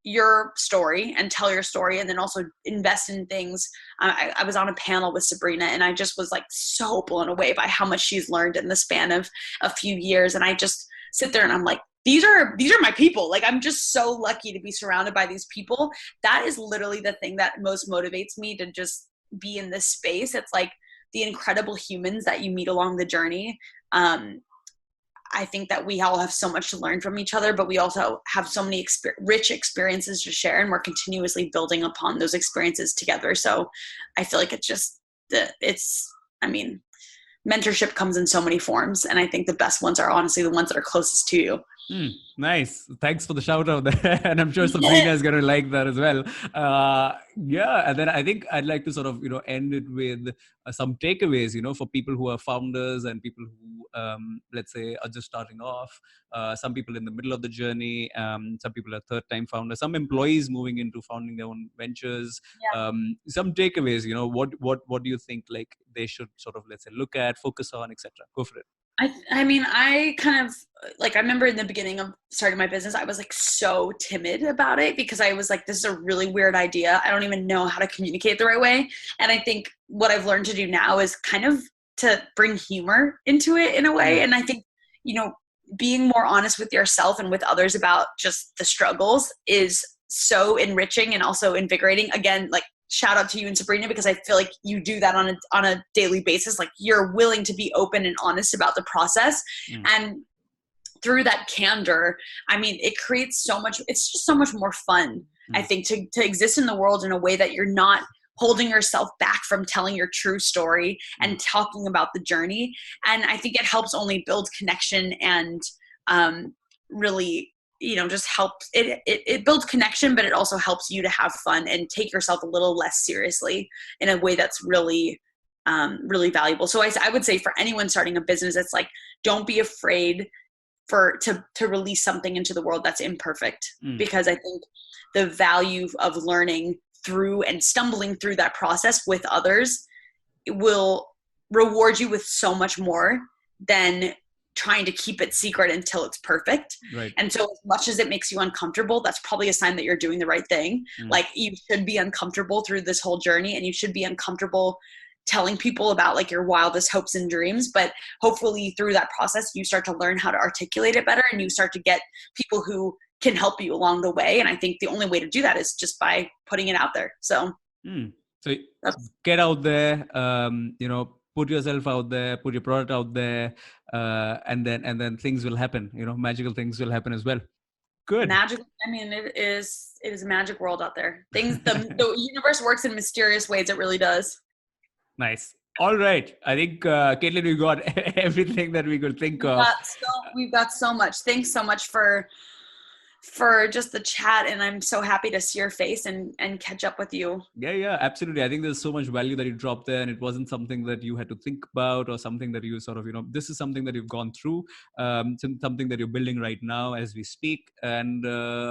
your story and tell your story, and then also invest in things. I was on a panel with Sabrina, and I just was like so blown away by how much she's learned in the span of a few years. And I just sit there and I'm like, these are my people. Like, I'm just so lucky to be surrounded by these people. That is literally the thing that most motivates me to just be in this space. It's like the incredible humans that you meet along the journey. I think that we all have so much to learn from each other, but we also have so many rich experiences to share, and we're continuously building upon those experiences together. So I feel like mentorship comes in so many forms, and I think the best ones are honestly the ones that are closest to you. Nice. Thanks for the shout out there. And I'm sure Sabrina is going to like that as well. And then I think I'd like to sort of, end it with some takeaways, for people who are founders and people who, let's say, are just starting off. Some people in the middle of the journey. Some people are third-time founders. Some employees moving into founding their own ventures. Yeah. Some takeaways, what do you think like they should sort of, let's say, look at, focus on, etc. Go for it. I kind of like, I remember in the beginning of starting my business, I was like so timid about it, because I was like, this is a really weird idea. I don't even know how to communicate the right way. And I think what I've learned to do now is kind of to bring humor into it in a way. And I think, being more honest with yourself and with others about just the struggles is so enriching and also invigorating. Again, like, shout out to you and Sabrina, because I feel like you do that on a daily basis. Like, you're willing to be open and honest about the process. And through that candor, it creates it's just so much more fun, I think, to exist in the world in a way that you're not holding yourself back from telling your true story and talking about the journey. And I think it helps only build connection and really, just helps. It builds connection, but it also helps you to have fun and take yourself a little less seriously in a way that's really, really valuable. So I would say for anyone starting a business, it's like, don't be afraid to release something into the world that's imperfect, because I think the value of learning through and stumbling through that process with others, it will reward you with so much more than trying to keep it secret until it's perfect. Right. And so as much as it makes you uncomfortable, that's probably a sign that you're doing the right thing. Like, you should be uncomfortable through this whole journey, and you should be uncomfortable telling people about like your wildest hopes and dreams. But hopefully through that process, you start to learn how to articulate it better, and you start to get people who can help you along the way. And I think the only way to do that is just by putting it out there. So, so get out there, put yourself out there, put your product out there, and then things will happen. Magical things will happen as well. Good. Magical. I mean, it is a magic world out there. The universe works in mysterious ways. It really does. Nice. All right. I think, Kaitlin, we got everything that we could think of. We've got so much. Thanks so much for just the chat, and I'm so happy to see your face and catch up with you. Yeah, absolutely. I think there's so much value that you dropped there, and it wasn't something that you had to think about or something that you sort of, this is something that you've gone through, something that you're building right now as we speak. And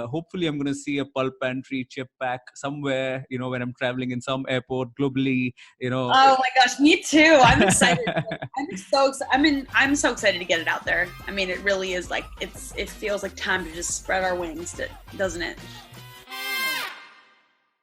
hopefully I'm going to see a Pulp Pantry chip pack somewhere, when I'm traveling in some airport globally, Oh my gosh, me too. I'm excited. I'm so excited to get it out there. I mean, it really is like, it feels like time to just spread our wings, doesn't it?